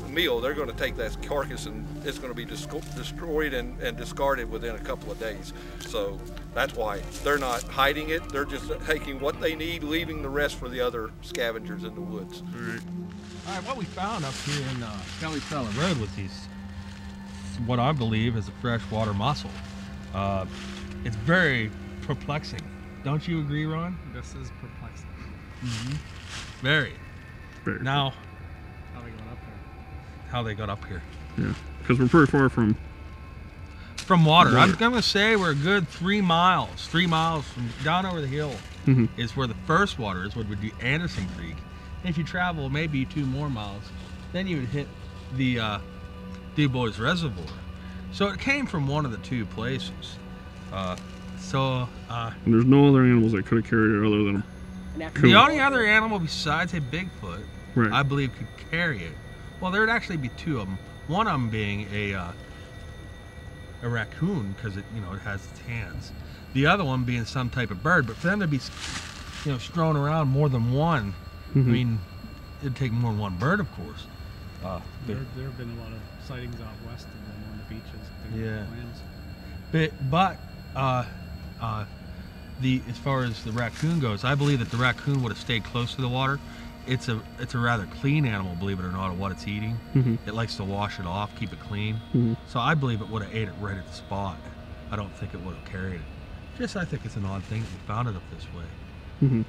meal, they're going to take that carcass and it's going to be destroyed and discarded within a couple of days. So that's why they're not hiding it. They're just taking what they need, leaving the rest for the other scavengers in the woods. All right, what we found up here in Kelly Cellar Road was what I believe is a freshwater mussel. It's very perplexing. Don't you agree, Ron? This is perplexing. Mm-hmm. Very. Now, How they got up here? how they got up here. Yeah, because we're pretty far from water. I'm going to say we're a good 3 miles. 3 miles from down over the hill is where the first water is, what would be Anderson Creek. And if you travel maybe 2 more miles, then you would hit the DuBois Reservoir. So it came from one of the 2 places. and there's no other animals that could have carried it other than the only other animal besides a Bigfoot, Right. I believe, could carry it. Well, there would actually be 2 of them. One of them being a raccoon, because it has its hands. The other one being some type of bird. But for them to be strewn around more than one, I mean, it'd take more than one bird, of course. There have been a lot of sightings out west of them on the beaches. Yeah. As far as the raccoon goes, I believe that the raccoon would have stayed close to the water. It's a rather clean animal, believe it or not, of what it's eating. It likes to wash it off, keep it clean. So I believe it would have ate it right at the spot. I don't think it would have carried it. I think it's an odd thing that we found it up this way.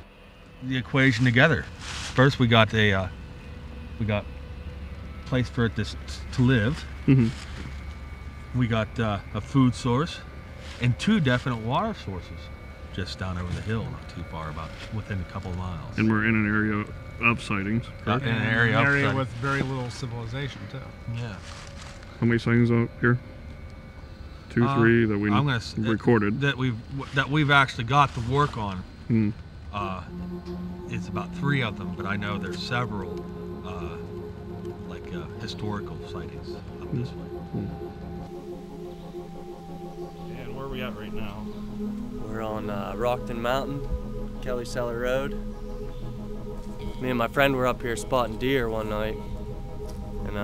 The equation together. First, we got place for it to live. We got a food source and 2 definite water sources just down over the hill, not too far, about within a couple of miles. And we're in an area of sightings. In an area with very little civilization too. Yeah. How many sightings out here? 2, 3 that we recorded. That we've actually got to work on. It's about 3 of them, but I know there's several historical sightings up this way. And where are we at right now? We're on Rockton Mountain, Kelly Cellar Road. Me and my friend were up here spotting deer one night, and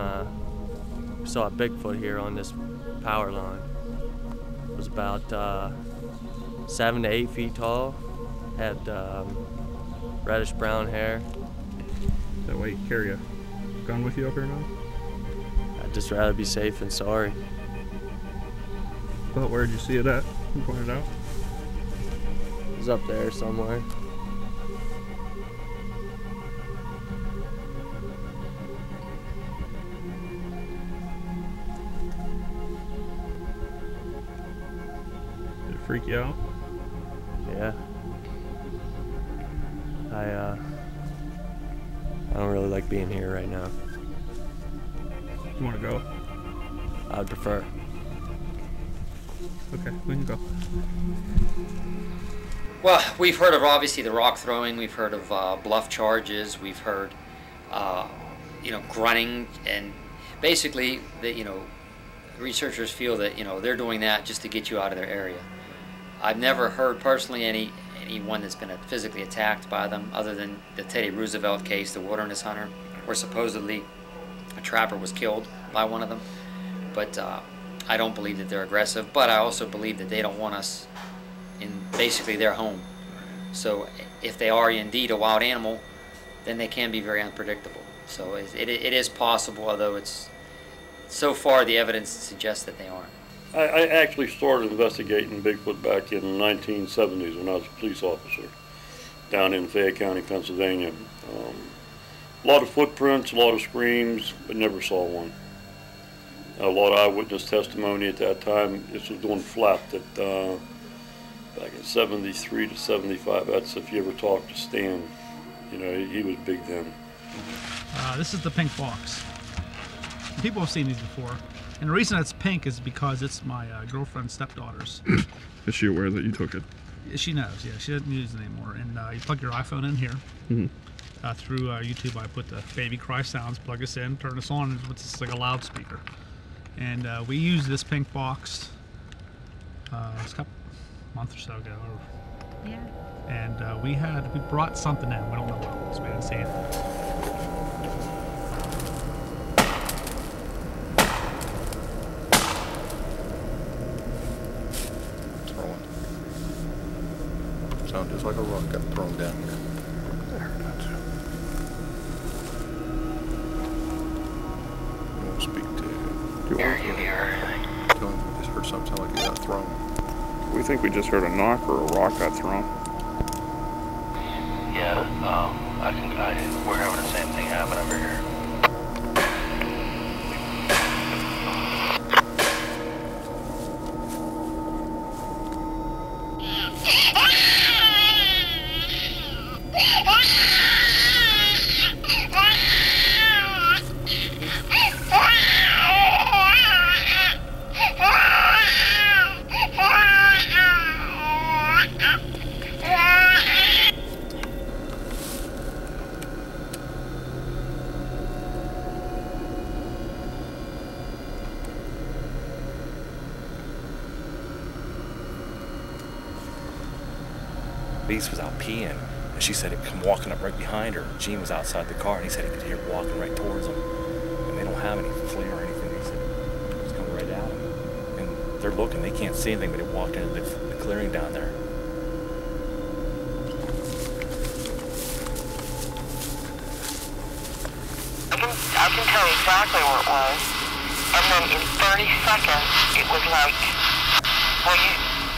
we saw a Bigfoot here on this power line. It was about 7 to 8 feet tall, had reddish brown hair. That way you carry a gun with you up here now? I'd just rather be safe than sorry. But where'd you see it at? You pointed out? It was up there somewhere. Did it freak you out? Yeah. I don't really like being here right now. You want to go? I would prefer. Okay, we can go. Well, we've heard of obviously the rock throwing. We've heard of bluff charges. We've heard, grunting, and basically, researchers feel that they're doing that just to get you out of their area. I've never heard personally anyone that's been physically attacked by them, other than the Teddy Roosevelt case, the wilderness hunter, where supposedly a trapper was killed by one of them. But I don't believe that they're aggressive, but I also believe that they don't want us in basically their home. So if they are indeed a wild animal, then they can be very unpredictable. So it is possible, although it's so far the evidence suggests that they aren't. I actually started investigating Bigfoot back in the 1970s when I was a police officer down in Fayette County, Pennsylvania. A lot of footprints, a lot of screams, but never saw one. A lot of eyewitness testimony at that time. This was doing flat that back in 73 to 75. That's if you ever talked to Stan. He was big then. This is the pink box. People have seen these before. And the reason it's pink is because it's my girlfriend's stepdaughter's. Is she aware that you took it? She knows, yeah. She doesn't use it anymore. And you plug your iPhone in here. Through YouTube, I put the baby cry sounds, plug us in, turn us on, and it's just like a loudspeaker. And we used this pink box a month or so ago. Yeah. And we brought something in. We don't know what it was. We didn't see it. Sound just like a rock got thrown down here. thrown. We think we just heard a knock or a rock got thrown. Yeah, we're having the same thing happen over here. Lise was out peeing, and she said it come walking up right behind her. Gene was outside the car, and he said he could hear it walking right towards them. And they don't have any flare or anything. He said it was coming right at them. And they're looking, they can't see anything, but it walked into the clearing down there. I can tell you exactly where it was. And then in 30 seconds, it was like,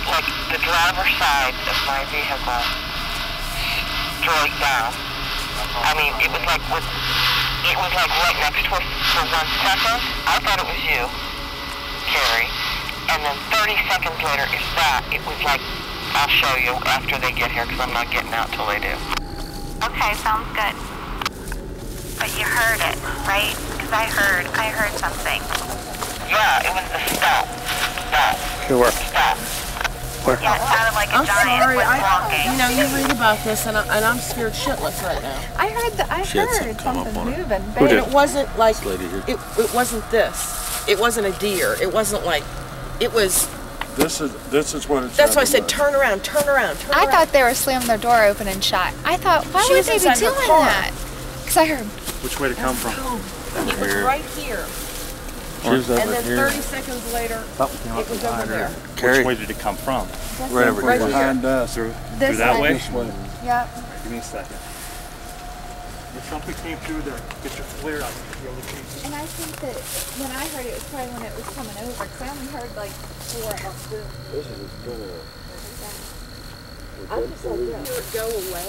like the driver's side of my vehicle straight down. I mean, it was like right next to us for 1 second. I thought it was you, Carrie. And then 30 seconds later, if that, it was like, I'll show you after they get here because I'm not getting out till they do. Okay, sounds good. But you heard it, right? Because I heard something. Yeah, it was the stop. Sure. Stop. Yeah, it sounded like a giant was walking. You know, you read about this, and I'm scared shitless right now. I heard something moving. And it wasn't like it wasn't this. It wasn't a deer. It wasn't like it was. This is what it's. That's why I said turn around. I thought they were slamming their door open and shut. I thought, why would they be doing that? Because I heard. Which way to come from? It was right here. And then 30 seconds later, it was over there. Which way did it come from? Right over here. Behind us. Through that way? This way. Yep. Give me a second. If something came through there, get your flare out. And I think that when I heard it was probably when it was coming over, because I only heard like 4 of them. This is a door. I'm just like, hear it go away.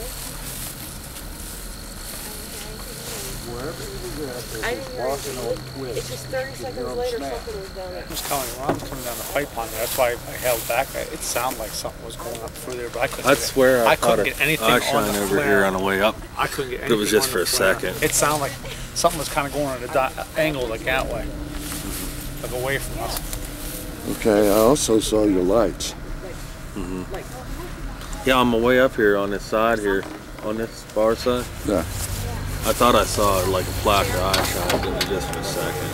Wherever he was at, I it was didn't hear walking on twists. It's just 30 seconds later, something was down there. I was telling you, when I was coming down the pipe on there, that's why I held back. It sounded like something was going up through there, but I couldn't. I'd swear I couldn't caught get anything eye on shine the over flare. here on the way up. I couldn't get anything. It was just on for the a flare. second. It sounded like something was kind of going on an angle like that way, like away from us. Okay, I also saw your lights. Yeah, on my way up here on this side here, on this far side. Yeah. I thought I saw like a flash of eye shine, but it was just for a second.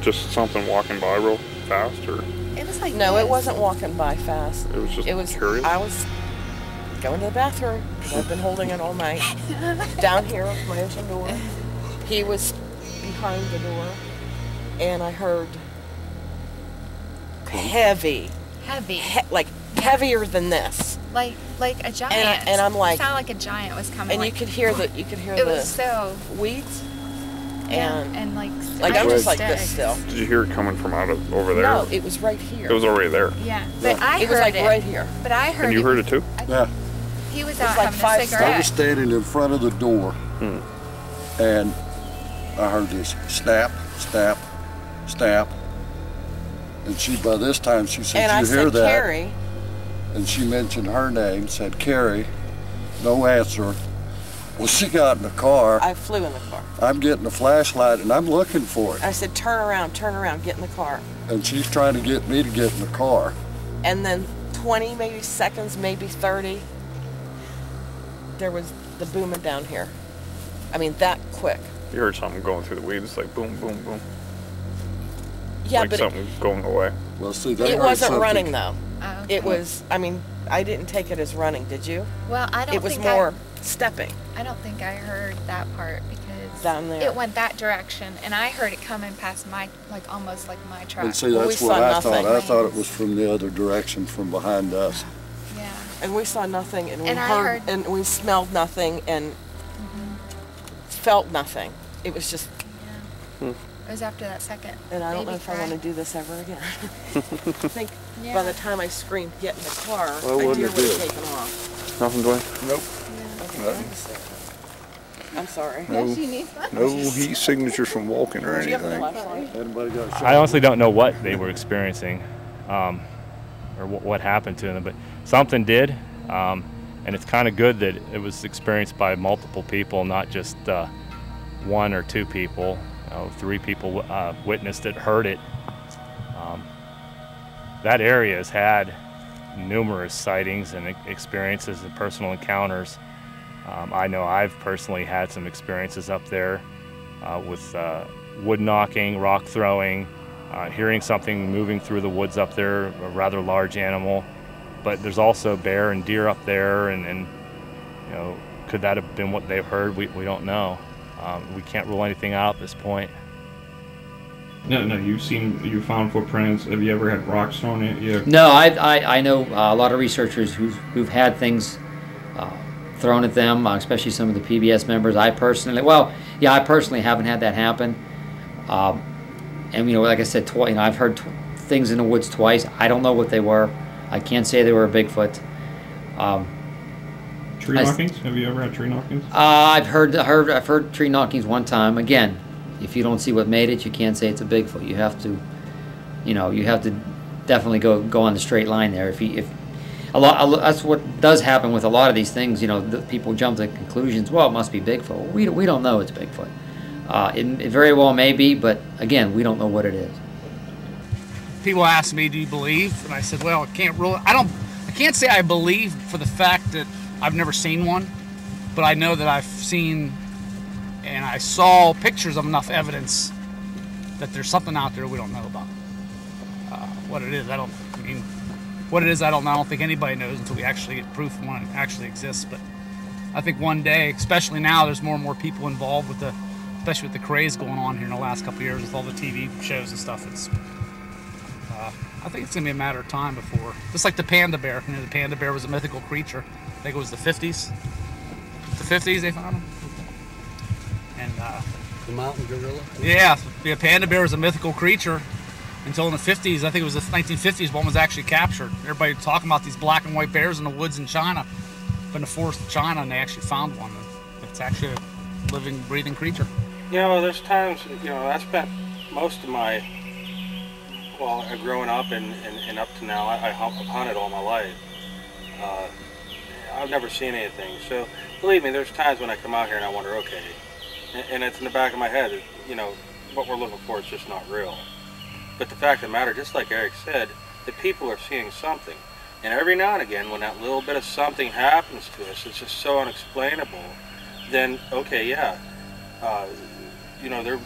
Just something walking by real fast, or? It was like no, it wasn't walking by fast. It was just curious. I was going to the bathroom. I've been holding it all night. Down here with my ocean door. He was behind the door, and I heard heavy, like heavier than this. Like a giant. And I'm like, it sounded like a giant was coming. And like, you could hear the it was so weeds. And like I'm just like this still. Did you hear it coming from out of over there? No, it was right here. It was already there. Yeah, but I heard it was like right here. But I heard. And you heard it too? Yeah. He was It was out like having a cigarette. I was standing in front of the door, and I heard this snap, snap, snap. And she, by this time, she said, and "You hear that?" Carrie. And she mentioned her name, said Carrie. No answer. Well, she got in the car. I flew in the car. I'm getting a flashlight, and I'm looking for it. I said, turn around, get in the car. And she's trying to get me to get in the car. And then 20, maybe seconds, maybe 30, there was the booming down here. I mean, that quick. You heard something going through the weeds, like boom, boom, boom. Yeah, like but something going away. Well, see, it wasn't running though. Oh, okay. It was. I mean, I didn't take it as running. Did you? Well, I don't. It was think more stepping. I don't think I heard that part because down there it went that direction, and I heard it coming past my, like almost like my truck. And see, that's what I thought. I thought it was from the other direction, from behind us. Yeah. And we saw nothing, and we And I heard, heard- and we smelled nothing, and felt nothing. It was just. It was after that second. And I don't know if I want to do this ever again. I think by the time I screamed, get in the car, Well, my what deer did would it have do? taken off. Nothing, Dwayne? Nope. Okay, I'm sorry. No heat signatures from walking or anything. I honestly don't know what they were experiencing or what happened to them, but something did. And it's kind of good that it was experienced by multiple people, not just one or two people. 3 people witnessed it, heard it. That area has had numerous sightings and experiences and personal encounters. I know I've personally had some experiences up there with wood knocking, rock throwing, hearing something moving through the woods up there, a rather large animal. But there's also bear and deer up there, and you know, could that have been what they've heard? We don't know. We can't rule anything out at this point. No, you found footprints. Have you ever had rocks thrown at you? No, I know a lot of researchers who've had things thrown at them, especially some of the PBS members. I personally haven't had that happen. And you know, like I said, I've heard things in the woods twice. I don't know what they were. I can't say they were a Bigfoot. Tree knockings? Have you ever had tree knockings? I've heard tree knockings one time. Again, if you don't see what made it, you can't say it's a Bigfoot. You have to, you have to definitely go on the straight line there. That's what does happen with a lot of these things. People jump to conclusions. Well, it must be Bigfoot. We don't know it's Bigfoot. It very well may be, but again, we don't know what it is. People ask me, "Do you believe?" And I said, "Well, I can't say I believe for the fact that I've never seen one, but I know that I've seen and I saw pictures of enough evidence that there's something out there we don't know about. What it is, I don't know. I don't think anybody knows until we actually get proof of one actually exists. But I think one day, especially now, there's more and more people involved with especially with the craze going on here in the last couple of years with all the TV shows and stuff. I think it's going to be a matter of time before, just like the panda bear. The panda bear was a mythical creature. I think it was the 50s. The 50s they found him. And the mountain gorilla? Yeah, the panda bear was a mythical creature until in the 50s. I think it was the 1950s one was actually captured. Everybody talking about these black and white bears in the woods in China, but in the forest of China, and they actually found one. It's actually a living, breathing creature. There's times, I spent most of my, growing up and up to now, I've hunted all my life. I've never seen anything. So, believe me, there's times when I come out here and I wonder, okay, and it's in the back of my head, what we're looking for is just not real. But the fact of the matter, just like Eric said, that people are seeing something. And every now and again, when that little bit of something happens to us, it's just so unexplainable, then, okay, yeah,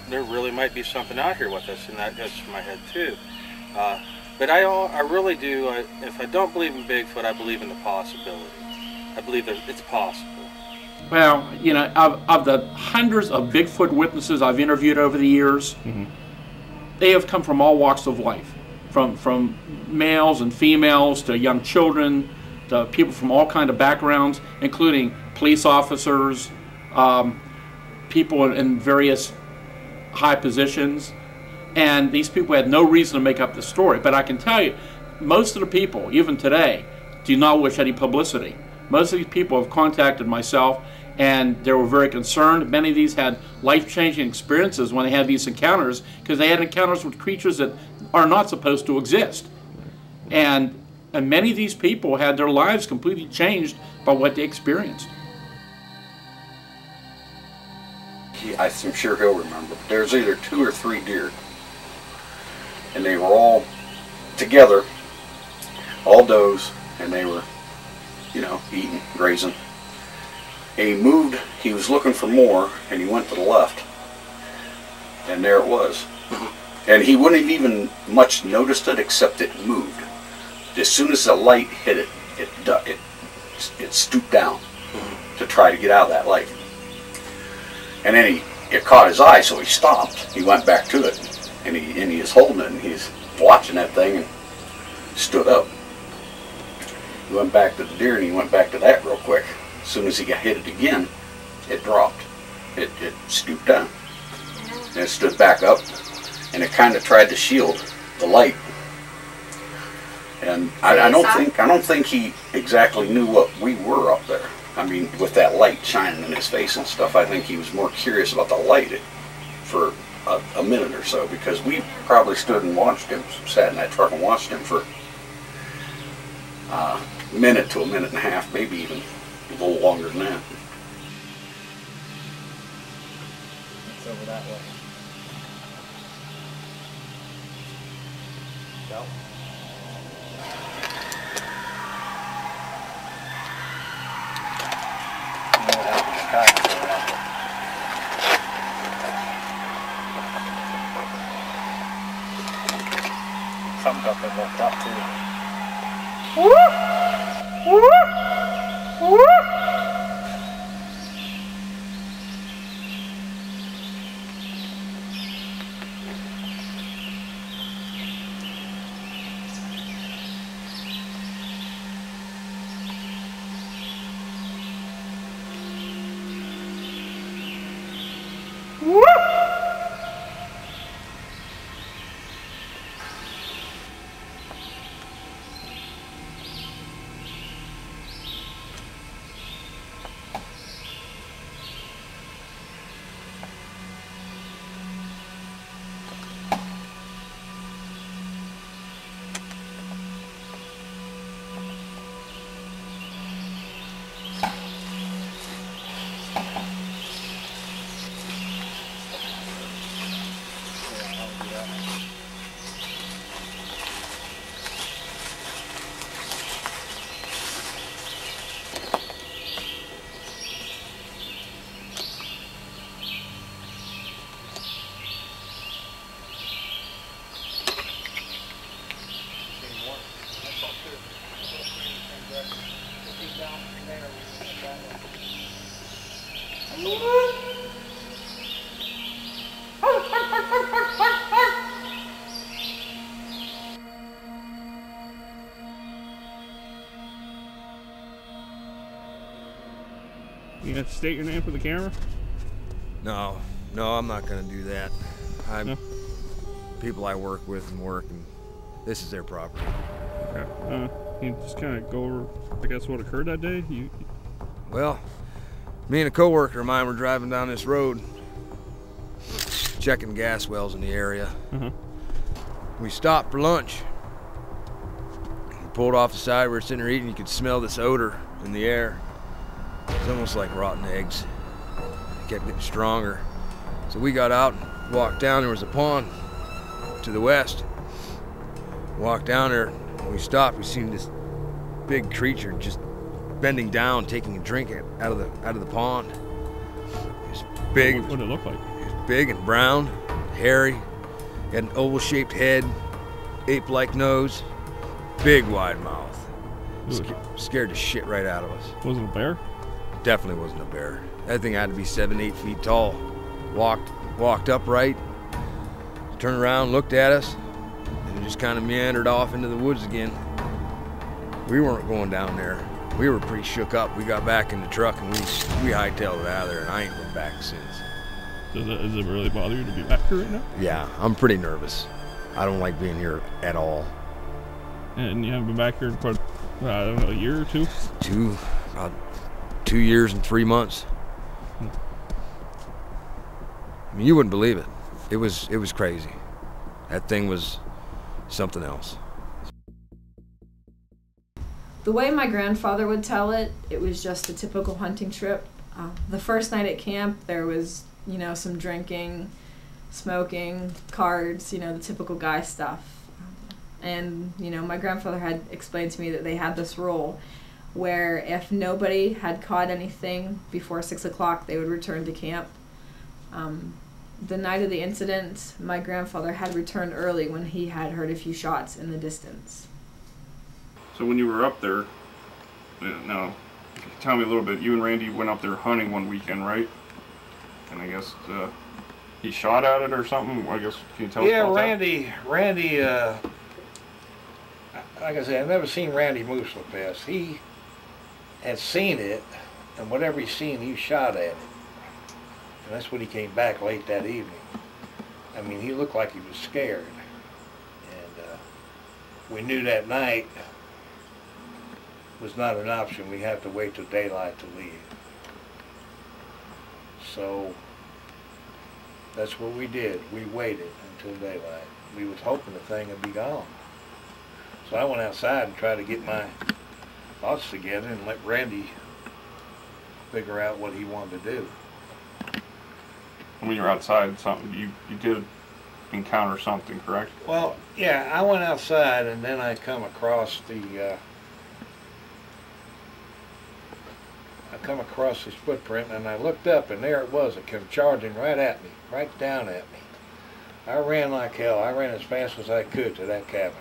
there really might be something out here with us, and that goes through my head too. But I really do, if I don't believe in Bigfoot, I believe in the possibility. I believe it's possible. Well, of the hundreds of Bigfoot witnesses I've interviewed over the years, they have come from all walks of life, from males and females to young children, to people from all kinds of backgrounds, including police officers, people in various high positions. And these people had no reason to make up the story. But I can tell you, most of the people, even today, do not wish any publicity. Most of these people have contacted myself, and they were very concerned. Many of these had life-changing experiences when they had these encounters, because they had encounters with creatures that are not supposed to exist. And many of these people had their lives completely changed by what they experienced. I'm sure he'll remember. There's either 2 or 3 deer, and they were all together, all does, and they were, eating, grazing. And he was looking for more, and he went to the left, and there it was. And he wouldn't have even much noticed it, except it moved. As soon as the light hit it, it stooped down to try to get out of that light. And then it caught his eye, so he stopped. He went back to it, and he was holding it, and he's watching that thing, and stood up. He went back to the deer, and he went back to that real quick. As soon as he got hit it again, it dropped. It stooped down. And it stood back up, and it kind of tried to shield the light. And I don't think he exactly knew what we were up there. I mean, with that light shining in his face and stuff, I think he was more curious about the light for a minute or so, because we probably stood and watched him, sat in that truck and watched him for a minute to a minute and a half, maybe even a little longer than that. It's over that way. Go. Something got them locked up too. You have to state your name for the camera? No, I'm not going to do that. People I work with and this is their property. Okay. Can you just kind of go over, I guess, what occurred that day? Well, me and a coworker of mine were driving down this road, checking gas wells in the area. We stopped for lunch. We pulled off the side, we were sitting there eating, you could smell this odor in the air. It's almost like rotten eggs. It kept getting stronger. So we got out and walked down. There was a pond to the west. Walked down there. When we stopped, we seen this big creature just bending down, taking a drink out of the pond. It was big. What did it look like? It was big and brown, hairy. It had an oval-shaped head, ape-like nose, big wide mouth. Scared the shit right out of us. Was it a bear? Definitely wasn't a bear. That thing had to be 7-8 feet tall. Walked upright, turned around, looked at us, and just kind of meandered off into the woods again. We weren't going down there. We were pretty shook up. We got back in the truck and we hightailed it out of there, and I ain't been back since. Does it really bother you to be back here right now? Yeah, I'm pretty nervous. I don't like being here at all. And you haven't been back here for, I don't know, a year or two? About 2 years and 3 months. I mean, you wouldn't believe it. It was crazy. That thing was something else. The way my grandfather would tell it, it was just a typical hunting trip. The first night at camp, there was, some drinking, smoking, cards, the typical guy stuff. And, my grandfather had explained to me that they had this rule where if nobody had caught anything before 6 o'clock, they would return to camp. The night of the incident, my grandfather had returned early when he had heard a few shots in the distance. So when you were up there, now, tell me a little bit, you and Randy went up there hunting one weekend, right? And I guess he shot at it or something? I guess, can you tell us about Randy, like I said, I've never seen Randy move so fast. He had seen it, and whatever he seen, he shot at it. And that's when he came back late that evening. I mean, he looked like he was scared. And we knew that night was not an option. We have to wait till daylight to leave. So that's what we did. We waited until daylight. We was hoping the thing would be gone. So I went outside and tried to get my thoughts together and let Randy figure out what he wanted to do. When you were outside, something you did encounter something, correct? Well, yeah, I went outside and then I come across the this footprint, and I looked up and there it was. It came charging right at me, right down at me. I ran like hell. I ran as fast as I could to that cabin.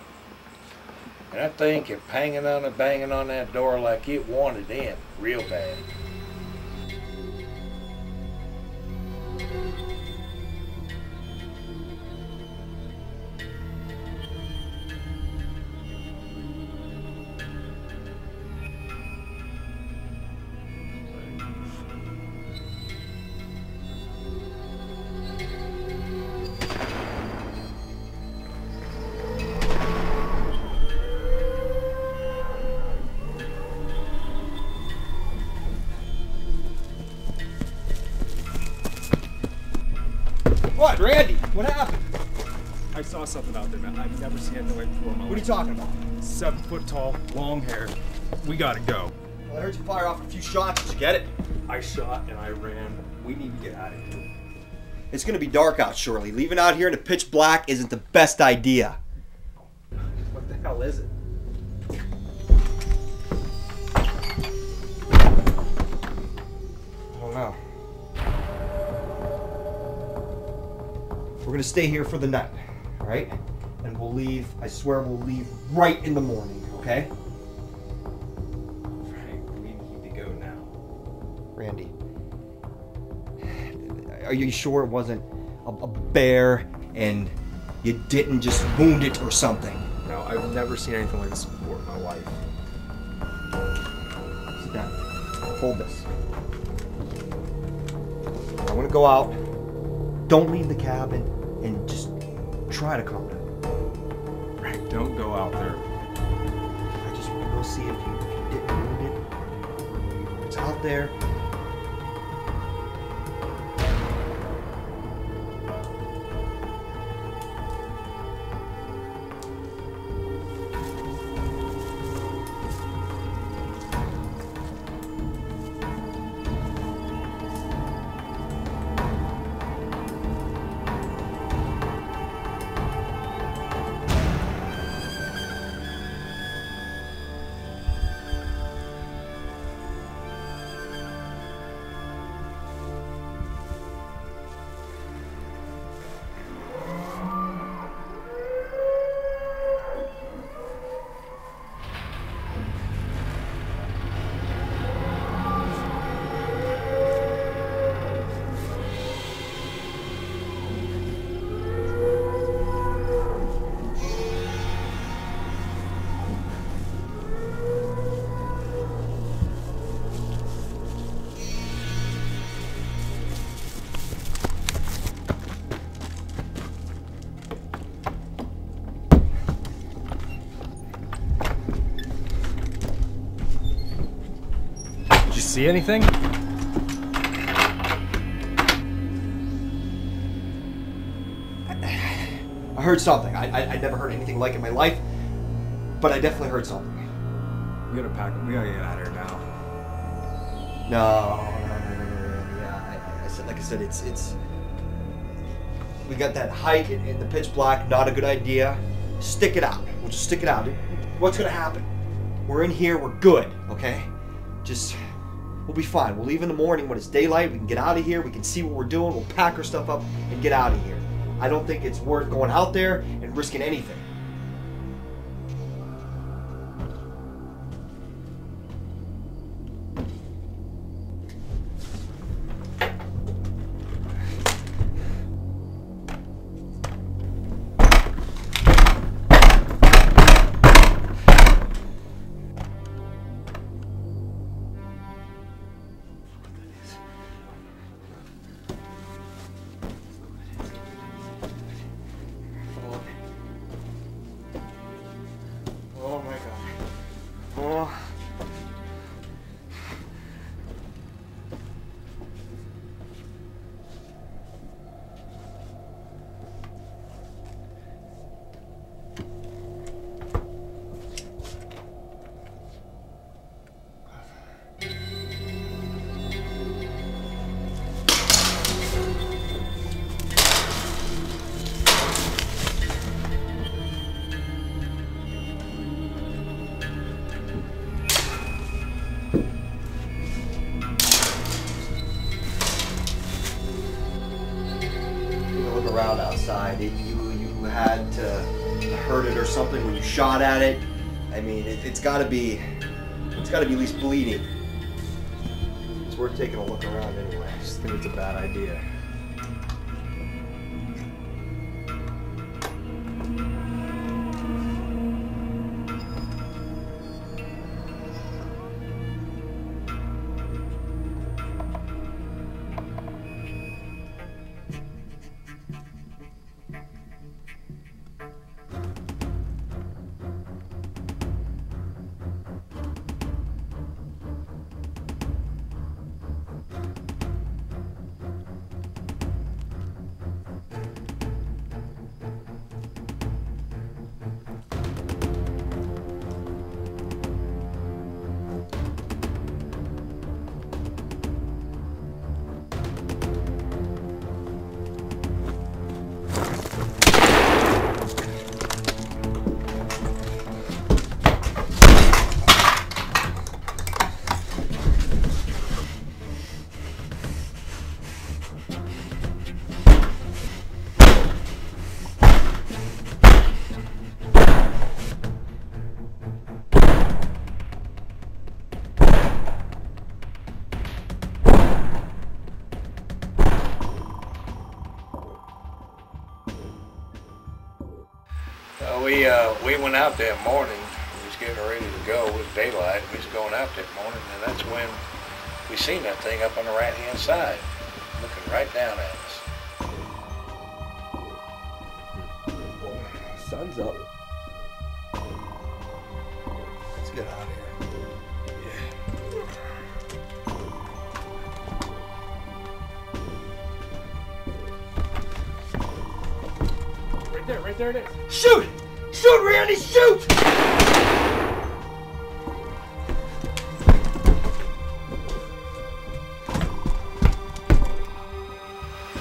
And that thing kept hanging on and banging on that door like it wanted in real bad. What, Randy? What happened? I saw something out there, man. I've never seen anything like before in my life. What are you talking about? 7 foot tall, long hair. We gotta go. Well, I heard you fire off a few shots. Did you get it? I shot and I ran. We need to get out of here. It's gonna be dark out shortly. Leaving out here in the pitch black isn't the best idea. What the hell is it? I don't know. We're gonna stay here for the night, all right? And we'll leave, I swear we'll leave right in the morning, okay? Frank, we need to go now. Randy, are you sure it wasn't a bear and you didn't just wound it or something? No, I've never seen anything like this before in my life. Sit down. Hold this. I want to go out. Don't leave the cabin and just try to calm down. Frank, don't go out there. I just want to go see if you didn't wound it. It's out there. See anything? I heard something. I never heard anything like it in my life, but I definitely heard something. We gotta pack. We gotta get out of here now. No. Yeah, I said, like I said, it's. We got that hike in the pitch black. Not a good idea. Stick it out. We'll just stick it out. What's gonna happen? We're in here. We're good. Okay. Just. We'll be fine. We'll leave in the morning when it's daylight. We can get out of here. We can see what we're doing. We'll pack our stuff up and get out of here. I don't think it's worth going out there and risking anything. died? You had to hurt it or something when you shot at it? I mean, it's got to be at least bleeding. It's worth taking a look around anyway. I just think it's a bad idea. We went out that morning. We was getting ready to go. It was daylight. We was going out that morning, and that's when we seen that thing up on the right-hand side, looking right down at us. Sun's up. Let's get out of here. Right there it is. Shoot! Shoot, Randy, shoot!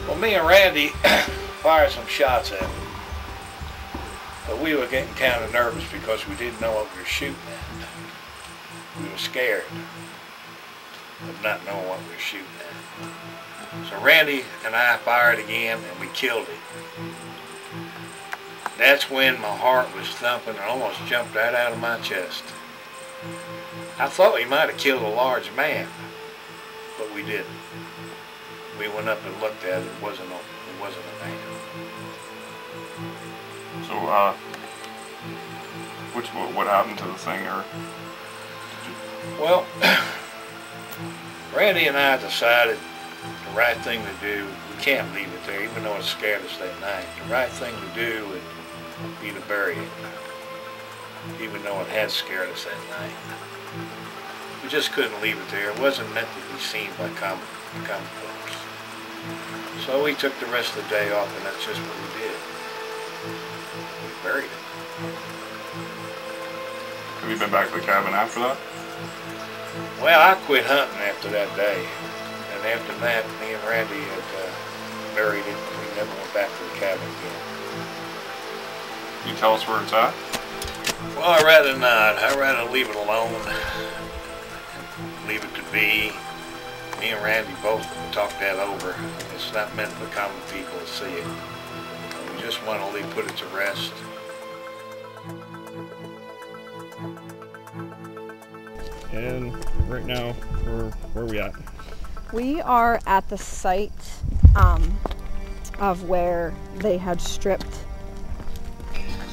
Well, me and Randy fired some shots at him. But we were getting kind of nervous because we didn't know what we were shooting at. We were scared of not knowing what we were shooting at. So Randy and I fired again, and we killed it. That's when my heart was thumping and almost jumped right out of my chest. I thought we might have killed a large man, but we didn't. We went up and looked at it. It wasn't a man. So, what happened to the thing, or? Well, Randy and I decided the right thing to do. We can't leave it there, even though it scared us that night. The right thing to do would be to bury it, even though it had scared us that night. We just couldn't leave it there. It wasn't meant to be seen by common folks. So we took the rest of the day off, and that's just what we did. We buried it. Have you been back to the cabin after that? Well, I quit hunting after that day, and after that, me and Randy had buried it. We never went back to the cabin again. Can you tell us where it's at? Well, I'd rather not. I'd rather leave it alone. Leave it to be. Me and Randy both talked that over. It's not meant for common people to see it. We just want to put it to rest. And right now, where are we at? We are at the site of where they had stripped,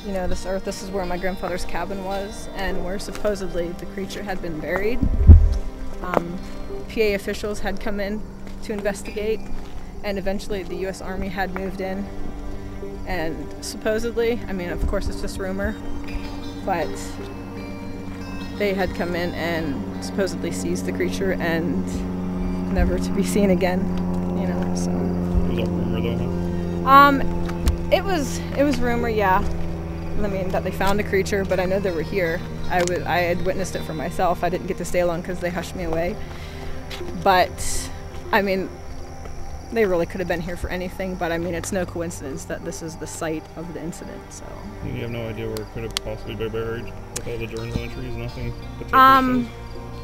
you know, this earth. This is where my grandfather's cabin was, and where supposedly the creature had been buried. PA officials had come in to investigate, and eventually the U.S. Army had moved in, and supposedly, I mean, of course it's just rumor, but they had come in and supposedly seized the creature and never to be seen again, you know, so. Was that rumor though? It was rumor, yeah. I mean, that they found the creature, but I know they were here. I had witnessed it for myself. I didn't get to stay long because they hushed me away. But, I mean, they really could have been here for anything, but I mean, it's no coincidence that this is the site of the incident, so. You have no idea where it could have possibly been buried with all the journal entries, nothing?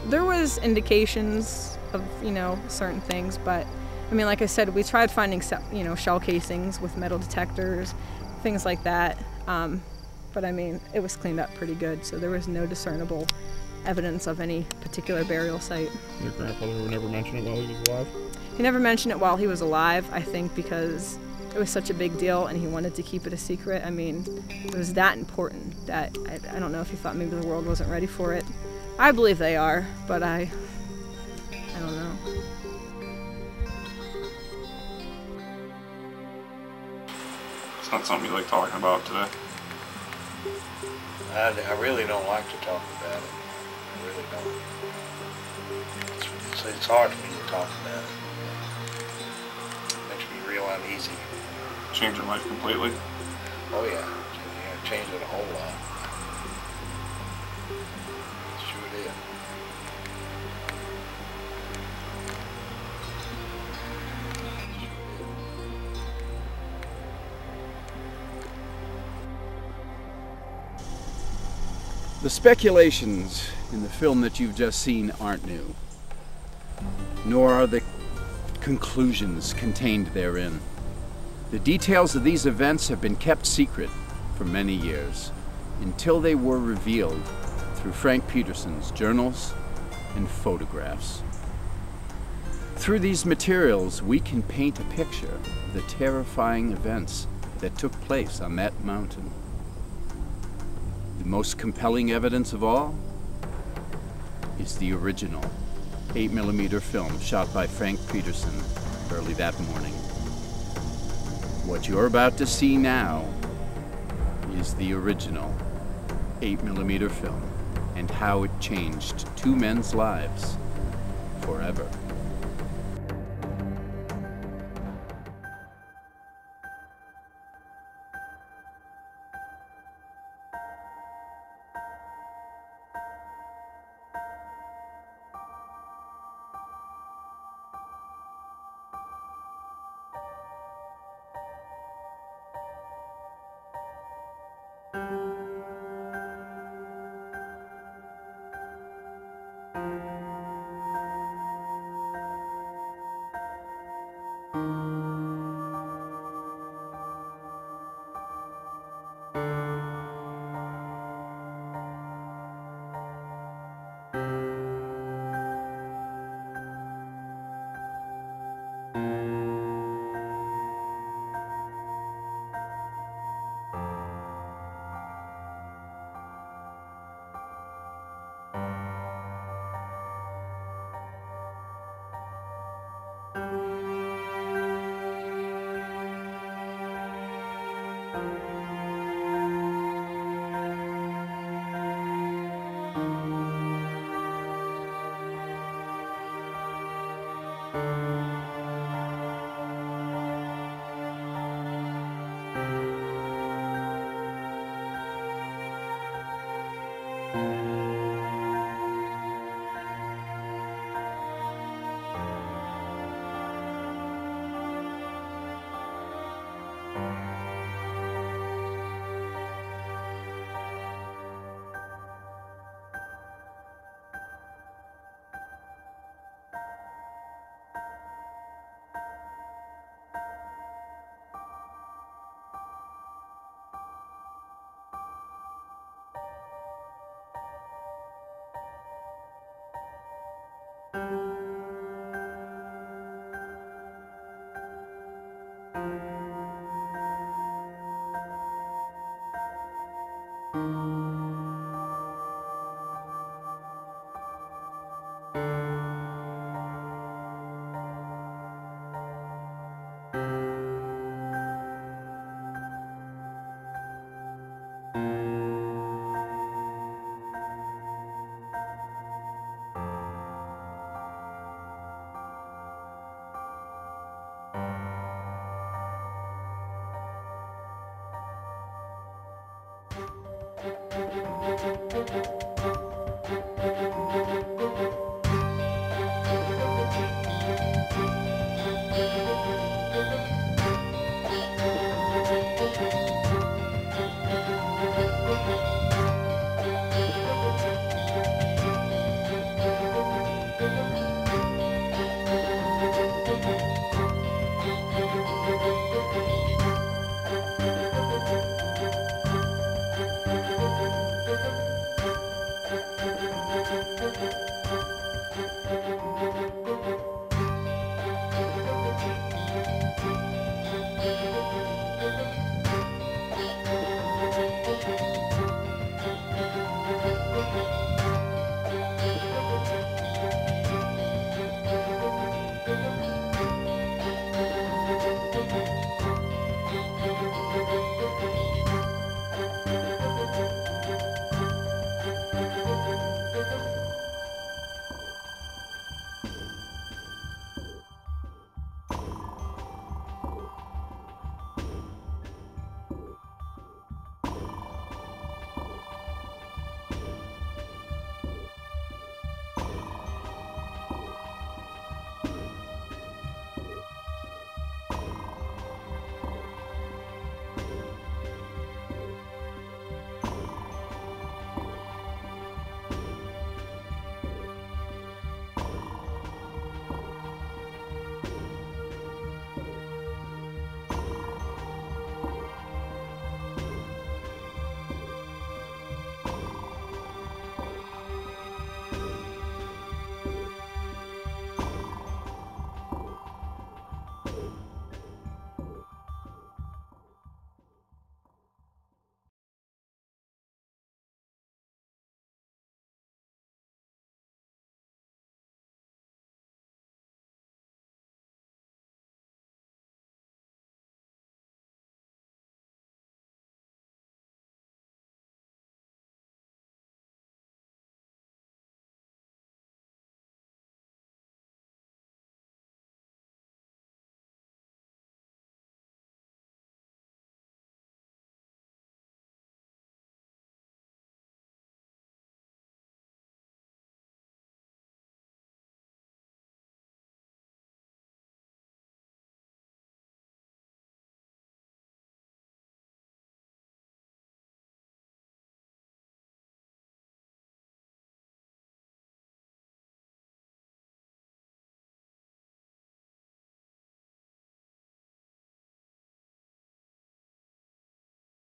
There was indications of, you know, certain things, but I I mean, like I said, we tried finding, shell casings with metal detectors, things like that. But I mean, it was cleaned up pretty good, so there was no discernible evidence of any particular burial site. Your grandfather would never mention it while he was alive? He never mentioned it while he was alive, I think because it was such a big deal and he wanted to keep it a secret. I mean, it was that important that I don't know if he thought maybe the world wasn't ready for it. I believe they are, but I don't know. It's not something you like talking about today. I really don't like to talk about it. I really don't. It's hard for me to talk about it. It makes me real uneasy. Change your life completely? Oh yeah, changed it a whole lot. Sure did. The speculations in the film that you've just seen aren't new, nor are the conclusions contained therein. The details of these events have been kept secret for many years, until they were revealed through Frank Peterson's journals and photographs. Through these materials, we can paint a picture of the terrifying events that took place on that mountain. The most compelling evidence of all is the original 8mm film shot by Frank Peterson early that morning. What you're about to see now is the original 8mm film and how it changed two men's lives forever.